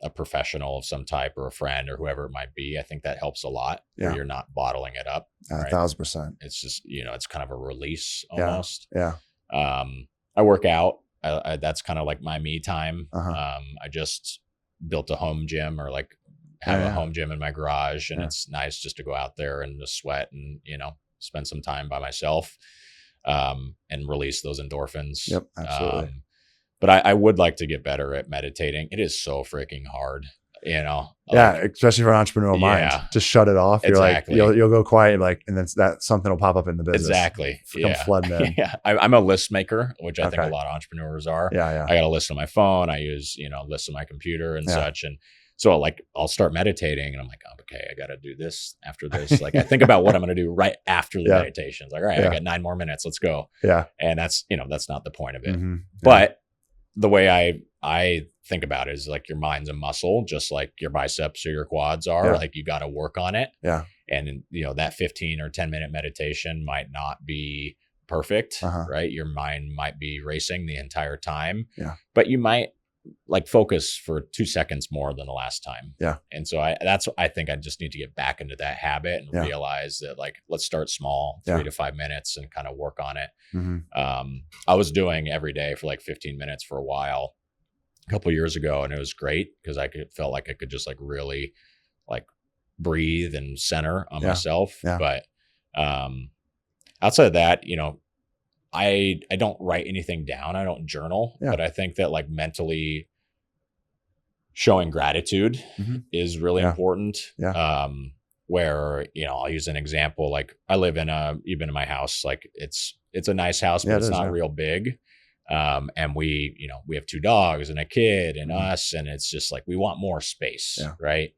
a professional of some type or a friend or whoever it might be, I think that helps a lot. Yeah. Where you're not bottling it up. Right? 1,000%. It's just, it's kind of a release Yeah. almost. Yeah. I work out. That's kind of like my me time. Uh-huh. I just built a home gym, or like have a home gym in my garage, and it's nice just to go out there and just sweat and, spend some time by myself, and release those endorphins. Yep. Absolutely. But I would like to get better at meditating. It is so freaking hard, Yeah, like, especially for an entrepreneurial mind. Just shut it off. You're exactly. like, you'll go quiet, like, and then that something will pop up in the business. Exactly. Come flooding in. Yeah. I'm a list maker, which I think a lot of entrepreneurs are. Yeah. I got a list on my phone. I use, lists on my computer and such. And so like, I'll start meditating and I'm like, oh, okay, I got to do this after this. Like I think about what I'm going to do right after the meditation. It's like, all right, I got 9 more minutes. Let's go. Yeah. And that's not the point of it. Mm-hmm. But the way I think about it is like your mind's a muscle, just like your biceps or your quads are. Like you got to work on it. Yeah. And that 15 or 10-minute meditation might not be perfect, right? Your mind might be racing the entire time. Yeah. But you might like focus for 2 seconds more than the last time. Yeah. And so I think I just need to get back into that habit and realize that like, let's start small, 3 to 5 minutes and kind of work on it. Mm-hmm. I was doing every day for like 15 minutes for a while, a couple of years ago, and it was great because felt like I could just like really like breathe and center on myself. But outside of that, I don't write anything down. I don't journal, but I think that like mentally showing gratitude is really important. Where, I'll use an example. Like I live you've been in my house, like it's a nice house, but it's not real big. And we have 2 dogs and a kid and us, and it's just like, we want more space. Right.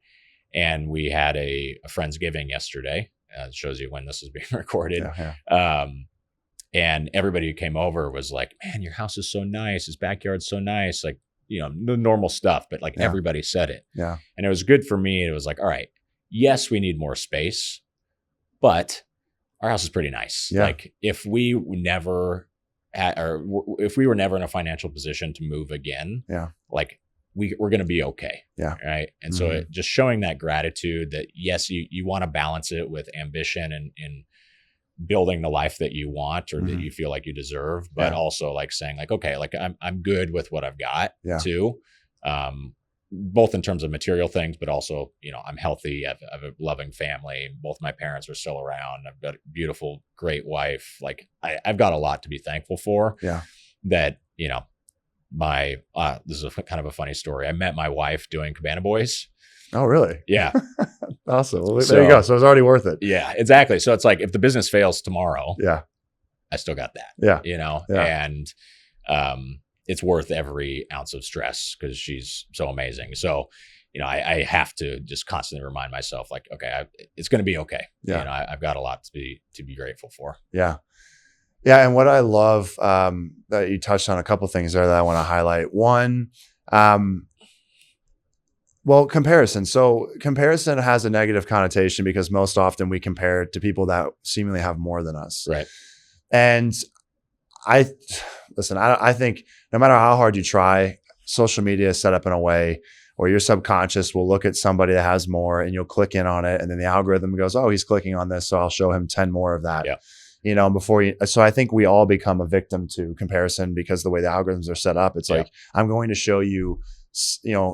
And we had a Friendsgiving yesterday. It shows you when this is being recorded. And everybody who came over was like, man, your house is so nice. His backyard's so nice. Like, the normal stuff, but like everybody said it. Yeah. And it was good for me. It was like, all right, yes, we need more space, but our house is pretty nice. Yeah. Like if we were never in a financial position to move again, like we're going to be okay. Yeah. Right. And so just showing that gratitude that yes, you want to balance it with ambition and building the life that you want or that you feel like you deserve, but also like saying like, okay, like I'm good with what I've got too. Both in terms of material things, but also, I'm healthy. I have a loving family. Both my parents are still around. I've got a beautiful, great wife. Like I've got a lot to be thankful for. Yeah. That, this is kind of a funny story. I met my wife doing Cabana Boys. Oh, really? Yeah. Awesome. Well, there you go. So it's already worth it. Yeah, exactly. So it's like, if the business fails tomorrow, I still got that, and, it's worth every ounce of stress because she's so amazing. So, I have to just constantly remind myself like, okay, it's going to be okay. Yeah. I've got a lot to be grateful for. Yeah. Yeah. And what I love, that you touched on a couple of things there that I want to highlight. One, comparison. So comparison has a negative connotation because most often we compare to people that seemingly have more than us. Right. And I think no matter how hard you try, social media is set up in a way where your subconscious will look at somebody that has more and you'll click in on it. And then the algorithm goes, oh, he's clicking on this. So I'll show him 10 more of that. Yeah. So I think we all become a victim to comparison because the way the algorithms are set up, it's like, I'm going to show you,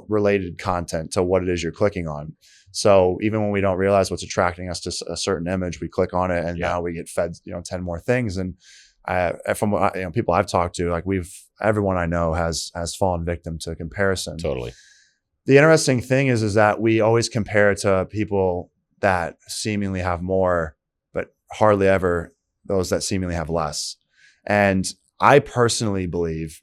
related content to what it is you're clicking on. So even when we don't realize what's attracting us to a certain image, we click on it and now we get fed, 10 more things. And from people I've talked to, like everyone I know has fallen victim to comparison. Totally. The interesting thing is that we always compare to people that seemingly have more, but hardly ever those that seemingly have less. And I personally believe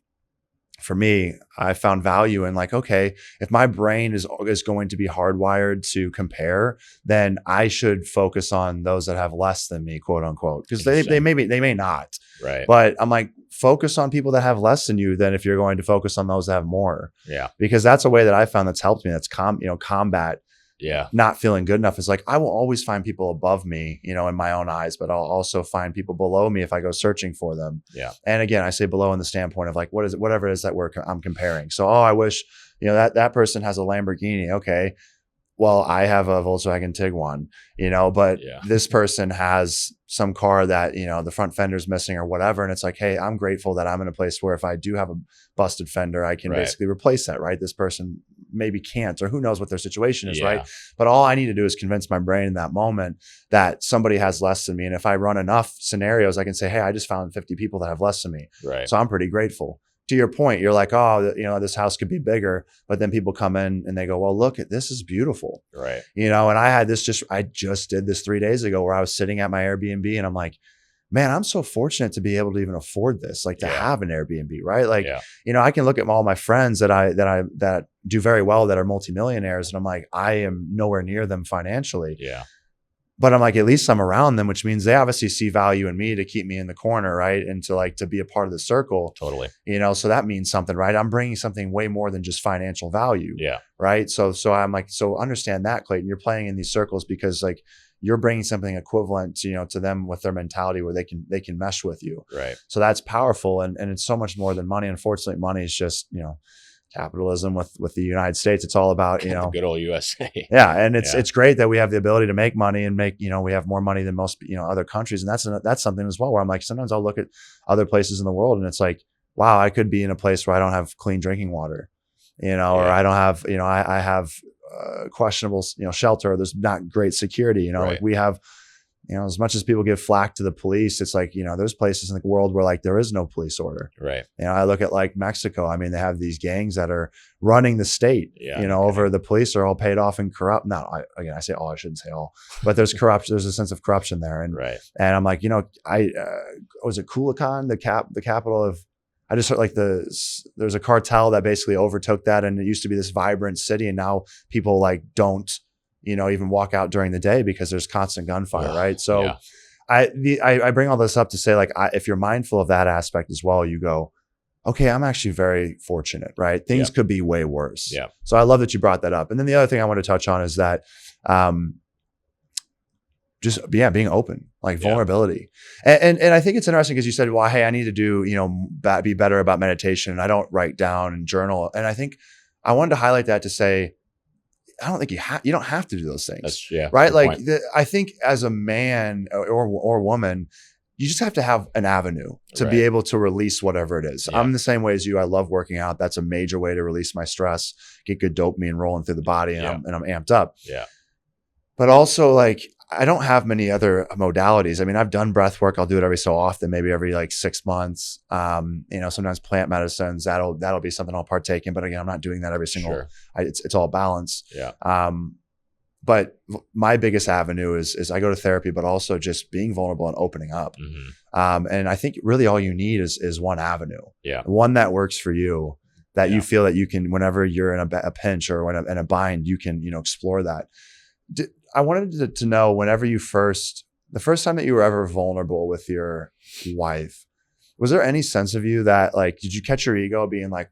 for me, I found value in like, okay, if my brain is going to be hardwired to compare, then I should focus on those that have less than me, quote unquote, because they may not. Right. But I'm like, focus on people that have less than you than if you're going to focus on those that have more. Yeah. Because that's a way that I found that's helped me. That's combat. Yeah. Not feeling good enough is like, I will always find people above me, in my own eyes, but I'll also find people below me if I go searching for them. Yeah. And again, I say below in the standpoint of like, what is it, whatever it is that I'm comparing. So, I wish, that person has a Lamborghini. Okay. Well, I have a Volkswagen Tiguan, but this person has some car that, the front fender's missing or whatever. And it's like, hey, I'm grateful that I'm in a place where if I do have a busted fender, I can basically replace that, right? This person maybe can't, or who knows what their situation is, right? But all I need to do is convince my brain in that moment that somebody has less than me. And if I run enough scenarios, I can say, hey, I just found 50 people that have less than me. Right. So I'm pretty grateful. To your point, you're like, oh, this house could be bigger, but then people come in and they go, well, look, this is beautiful. Right. And I just did this 3 days ago where I was sitting at my Airbnb and I'm like, man, I'm so fortunate to be able to even afford this, like to have an Airbnb, right? Like, I can look at all my friends that do very well that are multimillionaires. And I'm like, I am nowhere near them financially. Yeah. But I'm like, at least I'm around them, which means they obviously see value in me to keep me in the corner, right? And to be a part of the circle. Totally. So that means something, right? I'm bringing something way more than just financial value. Yeah. Right. So I'm like, so understand that, Clayton, you're playing in these circles because like you're bringing something equivalent to, to them with their mentality where they can mesh with you. Right. So that's powerful. And it's so much more than money. Unfortunately, money is just, capitalism with the United States. It's all about, the good old USA. Yeah. And it's great that we have the ability to make money and make, we have more money than most, other countries. And that's something as well, where I'm like, sometimes I'll look at other places in the world and it's like, wow, I could be in a place where I don't have clean drinking water, or I don't have, I have questionable, shelter. There's not great security, like we have, as much as people give flack to the police, it's like, there's places in the world where like there is no police order. Right. I look at like Mexico. I mean, they have these gangs that are running the state, over the police are all paid off and corrupt. Now, I say all, I shouldn't say all, but there's corruption. There's a sense of corruption there. And, and I'm like, was it Culiacan, the capital of, I just heard like there's a cartel that basically overtook that. And it used to be this vibrant city. And now people like don't, even walk out during the day because there's constant gunfire, right? So I bring all this up to say, like, if you're mindful of that aspect as well, you go, okay, I'm actually very fortunate, right? Things could be way worse. Yeah. So I love that you brought that up. And then the other thing I want to touch on is that being open, like vulnerability. And I think it's interesting because you said, well, hey, I need to do, be better about meditation. And I don't write down and journal. And I think I wanted to highlight that to say, I don't think you don't have to do those things. Right. Like I think as a man or woman, you just have to have an avenue to be able to release whatever it is. I'm the same way as you. I love working out. That's a major way to release my stress, get good dopamine rolling through the body and I'm amped up. Yeah. But also like, I don't have many other modalities. I mean, I've done breath work. I'll do it every so often, maybe every like 6 months. Sometimes plant medicines, that'll be something I'll partake in. But again, I'm not doing that every single, it's all balance. Yeah. But my biggest avenue is I go to therapy, but also just being vulnerable and opening up. Mm-hmm. And I think really all you need is one avenue. Yeah. One that works for you, that you feel that you can, whenever you're in a pinch or in a bind, you can, explore that. I wanted to know whenever the first time that you were ever vulnerable with your wife, was there any sense of you that like, did you catch your ego being like,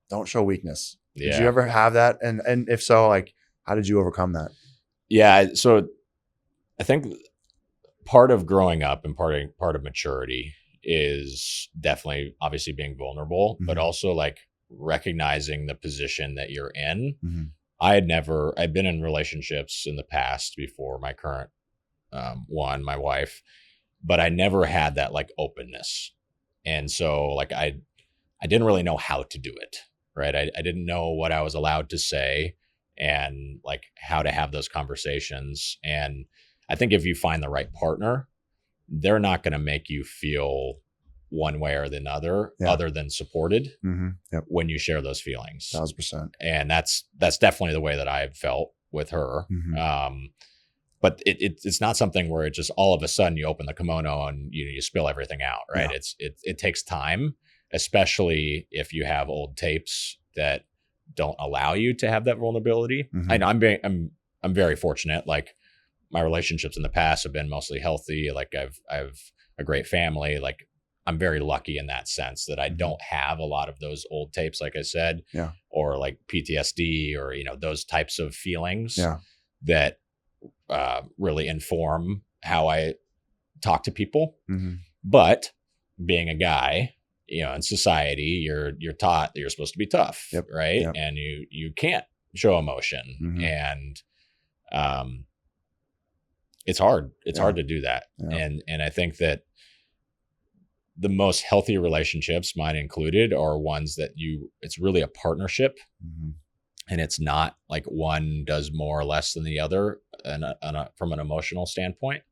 don't show weakness? Yeah. Did you ever have that? And if so, like, how did you overcome that? Yeah. So I think part of growing up and part of maturity is definitely obviously being vulnerable, but also like recognizing the position that you're in. Mm-hmm. I'd been in relationships in the past before my current my wife, but I never had that like openness. And so like I didn't really know how to do it, right? I didn't know what I was allowed to say and like how to have those conversations. And I think if you find the right partner, they're not going to make you feel one way or the other, other than supported when you share those feelings. 1,000%. And that's definitely the way that I've felt with her. Mm-hmm. But it's not something where it just all of a sudden you open the kimono and you spill everything out, right? Yeah. It takes time. especially if you have old tapes that don't allow you to have that vulnerability. Mhm. I know I'm very fortunate. Like my relationships in the past have been mostly healthy. Like I've a great family. Like I'm very lucky in that sense that I Mhm. don't have a lot of those old tapes, like I said, Yeah. or like PTSD or, those types of feelings Yeah. that really inform how I talk to people. Mhm. But being a guy, in society, you're taught that you're supposed to be tough, Yep. right? Yep. And you can't show emotion, Mhm. and it's hard. It's Yeah. hard to do that, Yeah. and I think that the most healthy relationships, mine included, are ones that it's really a partnership, Mhm. and it's not like one does more or less than the other, and from an emotional standpoint.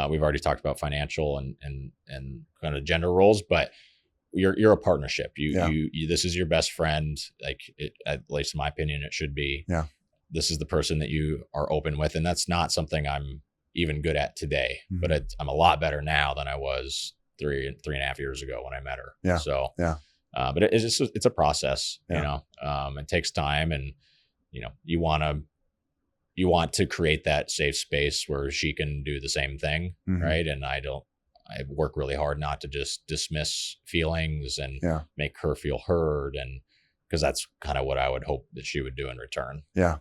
We've already talked about financial and kind of gender roles, but you're a partnership. Yeah. You this is your best friend. Like at least in my opinion, it should be. Yeah. This is the person that you are open with, and that's not something I'm even good at today. Mhm. But I'm a lot better now than I was three and a half years ago when I met her. Yeah. So Yeah. but it's a process. Yeah. It takes time, and you want to create that safe space where she can do the same thing, Mhm. right? And I work really hard not to just dismiss feelings and Yeah. make her feel heard, and because that's kind of what I would hope that she would do in return. Yeah.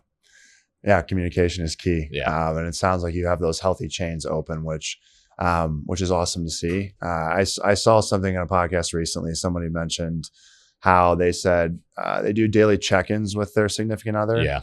Yeah. Communication is key. Yeah. And it sounds like you have those healthy chains open, which is awesome to see. I saw something on a podcast recently. Somebody mentioned how they said they do daily check-ins with their significant other. Yeah.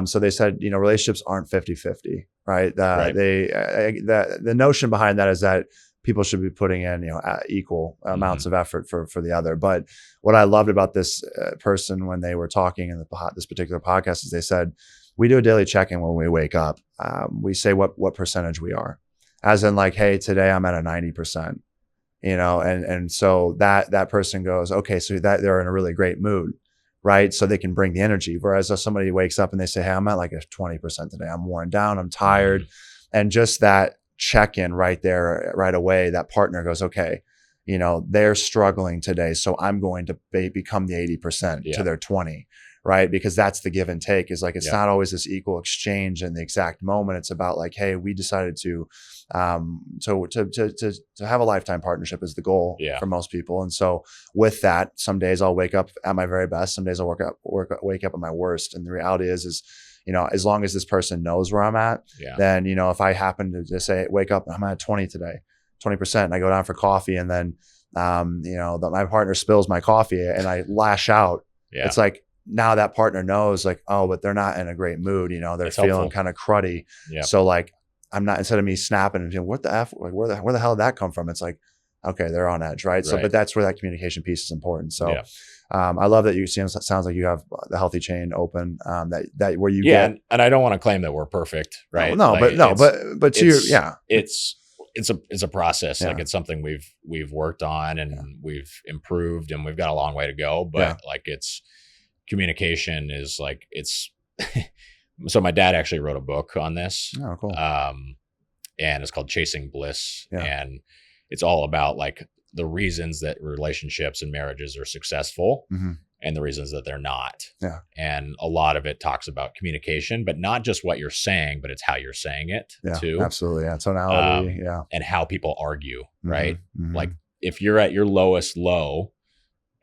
So they said, relationships aren't 50-50, right? Right. The notion behind that is that people should be putting in, equal amounts of effort for the other. But what I loved about this person when they were talking in this particular podcast is they said, we do a daily check-in when we wake up. We say what percentage we are, as in like, hey, today I'm at a 90%, and so that person goes, okay, so that they're in a really great mood. Right. So they can bring the energy. Whereas if somebody wakes up and they say, hey, I'm at like a 20% today. I'm worn down. I'm tired. And just that check-in right there, right away, that partner goes, okay, they're struggling today. So I'm going to become the 80% to their 20. Right. Because that's the give and take, is like, it's not always this equal exchange in the exact moment. It's about like, hey, we decided to have a lifetime partnership is the goal for most people. And so with that, some days I'll wake up at my very best. Some days I'll wake up at my worst. And the reality is, as long as this person knows where I'm at, then, if I happen to just say, wake up, I'm at 20 today, 20%, and I go down for coffee, and then, my partner spills my coffee and I lash out. It's like, now that partner knows, like, oh, but they're not in a great mood. They're It's feeling helpful. kind of cruddy. So like, I'm not, instead of me snapping and what the F, like, where the hell did that come from? It's like, okay, they're on edge. Right. So, but that's where that communication piece is important. So, I love that sounds like you have the healthy chain open, that where you get. And I don't want to claim that we're perfect. Right. But to your, it's a process. Like it's something we've worked on and we've improved, and we've got a long way to go, but like communication is like, so my dad actually wrote a book on this. Oh, cool. And it's called Chasing Bliss. And it's all about like the reasons that relationships and marriages are successful and the reasons that they're not. And a lot of it talks about communication, but not just what you're saying, but it's how you're saying it too. Absolutely. Tonality. And how people argue, right? Like if you're at your lowest low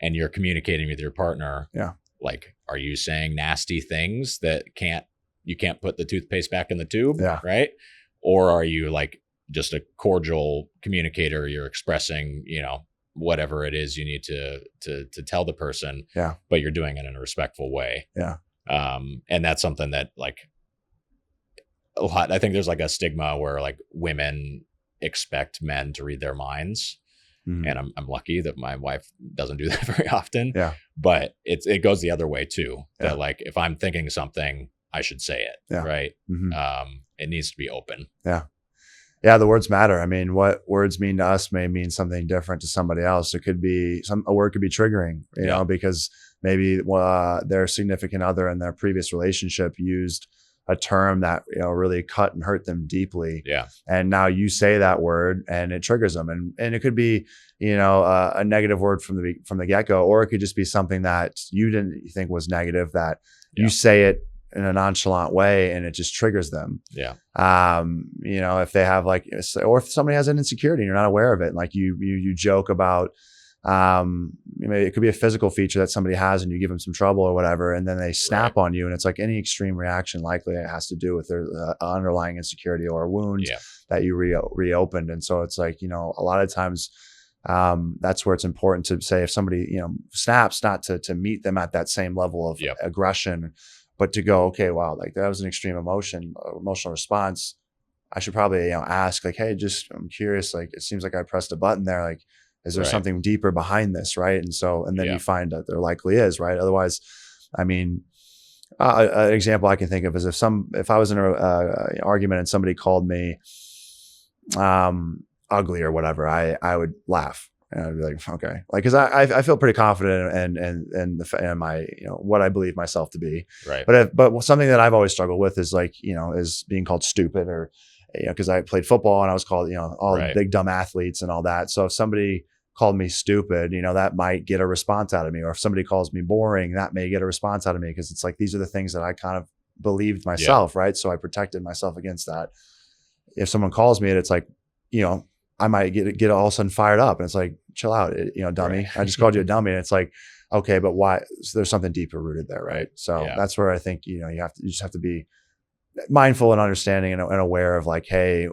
and you're communicating with your partner, like, are you saying nasty things that you can't put the toothpaste back in the tube, right? Or are you like just a cordial communicator? You're expressing, whatever it is you need to tell the person, but you're doing it in a respectful way. And that's something that like a lot, I think there's like a stigma where like women expect men to read their minds. And I'm lucky that my wife doesn't do that very often. But it goes the other way too. That like if I'm thinking something, I should say it. Right. It needs to be open. Yeah, the words matter. I mean, what words mean to us may mean something different to somebody else. It could be a word could be triggering, because maybe their significant other in their previous relationship used a term that, really cut and hurt them deeply. Yeah. And now you say that word and it triggers them. And it could be, a negative word from the get-go, or it could just be something that you didn't think was negative that you say it in a nonchalant way and it just triggers them. Yeah. If they have or if somebody has an insecurity and you're not aware of it, like you joke about, it could be a physical feature that somebody has and you give them some trouble or whatever, and then they snap on you, and it's like any extreme reaction, likely it has to do with their underlying insecurity or a wound that you reopened. And so it's like, a lot of times, that's where it's important to say, if somebody, snaps, not to meet them at that same level of aggression, but to go, okay, wow, like that was an extreme emotional response. I should probably, ask, like, hey, I'm curious, like, it seems like I pressed a button there. Like, is there something deeper behind this? Right. And then you find that there likely is, right? Otherwise, I mean, an example I can think of is if I was in an argument and somebody called me, ugly or whatever, I would laugh. And I'd be like, okay, like, cause I feel pretty confident in my, what I believe myself to be. Right. But something that I've always struggled with is like, is being called stupid, or, cause I played football and I was called, all the big dumb athletes and all that. So if somebody called me stupid, that might get a response out of me. Or if somebody calls me boring, that may get a response out of me. Cause it's like, these are the things that I kind of believed myself. Right. So I protected myself against that. If someone calls me and it's like, I might get all of a sudden fired up, and it's like, chill out, dummy. Right. I just called you a dummy. And it's like, okay, but why? So there's something deeper rooted there. Right. So that's where I think, you just have to be mindful and understanding and aware of like, hey,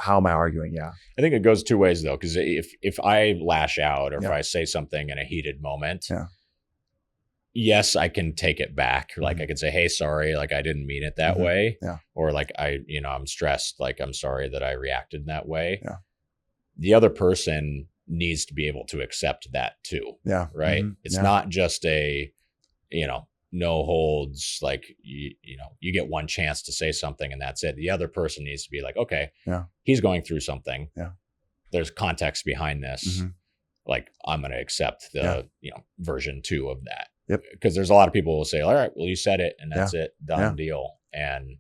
how am I arguing? Yeah. I think it goes two ways though. Cause if I lash out, or if I say something in a heated moment, yes, I can take it back. Like I can say, hey, sorry, like I didn't mean it that way. Yeah. Or like I'm stressed. Like, I'm sorry that I reacted that way. Yeah. The other person needs to be able to accept that too. Yeah. Right. Mm-hmm. It's not just a, no holds, like, you get one chance to say something and that's it. The other person needs to be like, okay, he's going through something. Yeah. There's context behind this. Mm-hmm. Like, I'm going to accept the, version 2 of that. Yep. Because there's a lot of people who will say, all right, well, you said it and that's it, done deal. And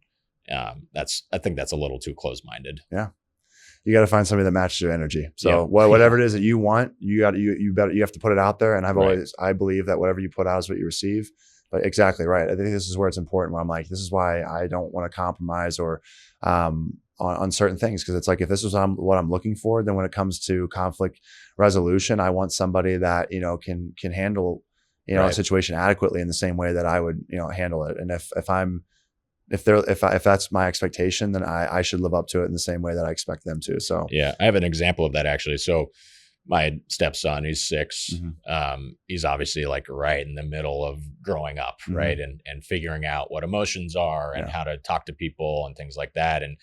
I think that's a little too close-minded. Yeah. You got to find somebody that matches your energy. So whatever it is that you want, you have to put it out there. And I believe that whatever you put out is what you receive. But exactly right. I think this is where it's important, where I'm like, this is why I don't want to compromise or on certain things. Cause it's like, if this is what I'm looking for, then when it comes to conflict resolution, I want somebody that, can handle, a situation adequately in the same way that I would, handle it. And if that's my expectation, then I should live up to it in the same way that I expect them to. So yeah, I have an example of that actually. So my stepson, he's 6. Mm-hmm. He's obviously like right in the middle of growing up, mm-hmm. right, and figuring out what emotions are and how to talk to people and things like that. And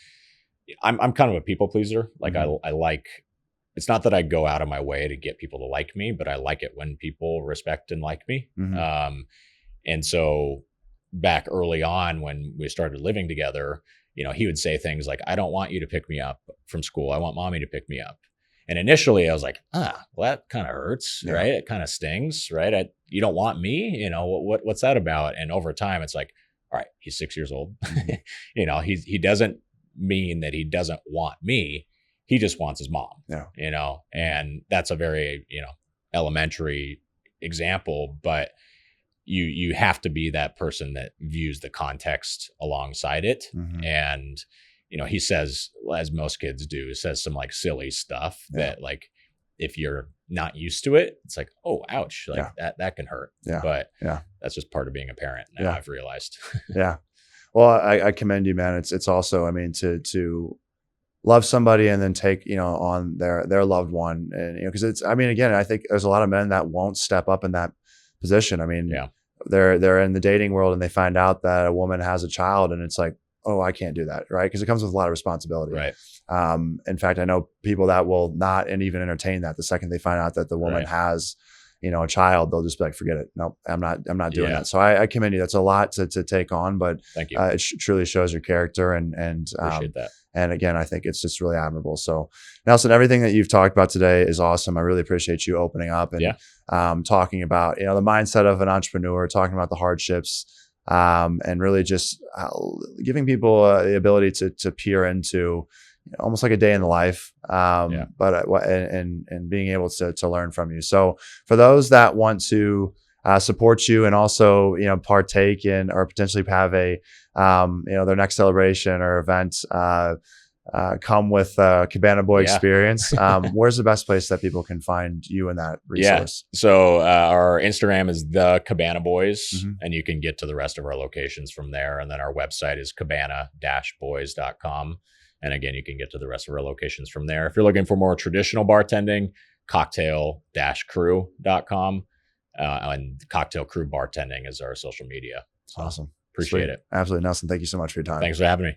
I'm kind of a people pleaser. Like mm-hmm. I like. It's not that I go out of my way to get people to like me, but I like it when people respect and like me. Mm-hmm. And so back early on when we started living together, he would say things like, I don't want you to pick me up from school. I want mommy to pick me up. And initially I was like, well, that kind of hurts, right? It kind of stings, right? You don't want me, what's that about? And over time it's like, all right, he's 6 years old. Mm-hmm. He doesn't mean that he doesn't want me. He just wants his mom, and that's a very, elementary example, but you have to be that person that views the context alongside it. Mm-hmm. And, he says, as most kids do, says some like silly stuff that like, if you're not used to it, it's like, oh, ouch, like that can hurt. Yeah. But that's just part of being a parent now, I've realized. Yeah. Well, I commend you, man. It's also, I mean, to love somebody and then take, on their loved one. And, cause again, I think there's a lot of men that won't step up in that position. I mean, they're in the dating world and they find out that a woman has a child and it's like, oh, I can't do that. Right. Cause it comes with a lot of responsibility. Right. In fact, I know people that will not and even entertain that the second they find out that the woman has, a child, they'll just be like, forget it. No, I'm not doing that. So I commend you. That's a lot to take on, but thank you. It truly shows your character and appreciate that. And again, I think it's just really admirable. So Nelson, everything that you've talked about today is awesome. I really appreciate you opening up and talking about, the mindset of an entrepreneur, talking about the hardships, and really just giving people the ability to peer into almost like a day in the life, but and being able to learn from you. So for those that want to support you and also partake in or potentially have a their next celebration or event come with a Cabana Boy experience, where's the best place that people can find you in that resource? So our Instagram is the Cabana Boys, and you can get to the rest of our locations from there. And then our website is cabana-boys.com. And again, you can get to the rest of our locations from there. If you're looking for more traditional bartending, cocktail-crew.com. And Cocktail Crew Bartending is our social media. So awesome. Appreciate it. Absolutely. Nelson, thank you so much for your time. Thanks for having me.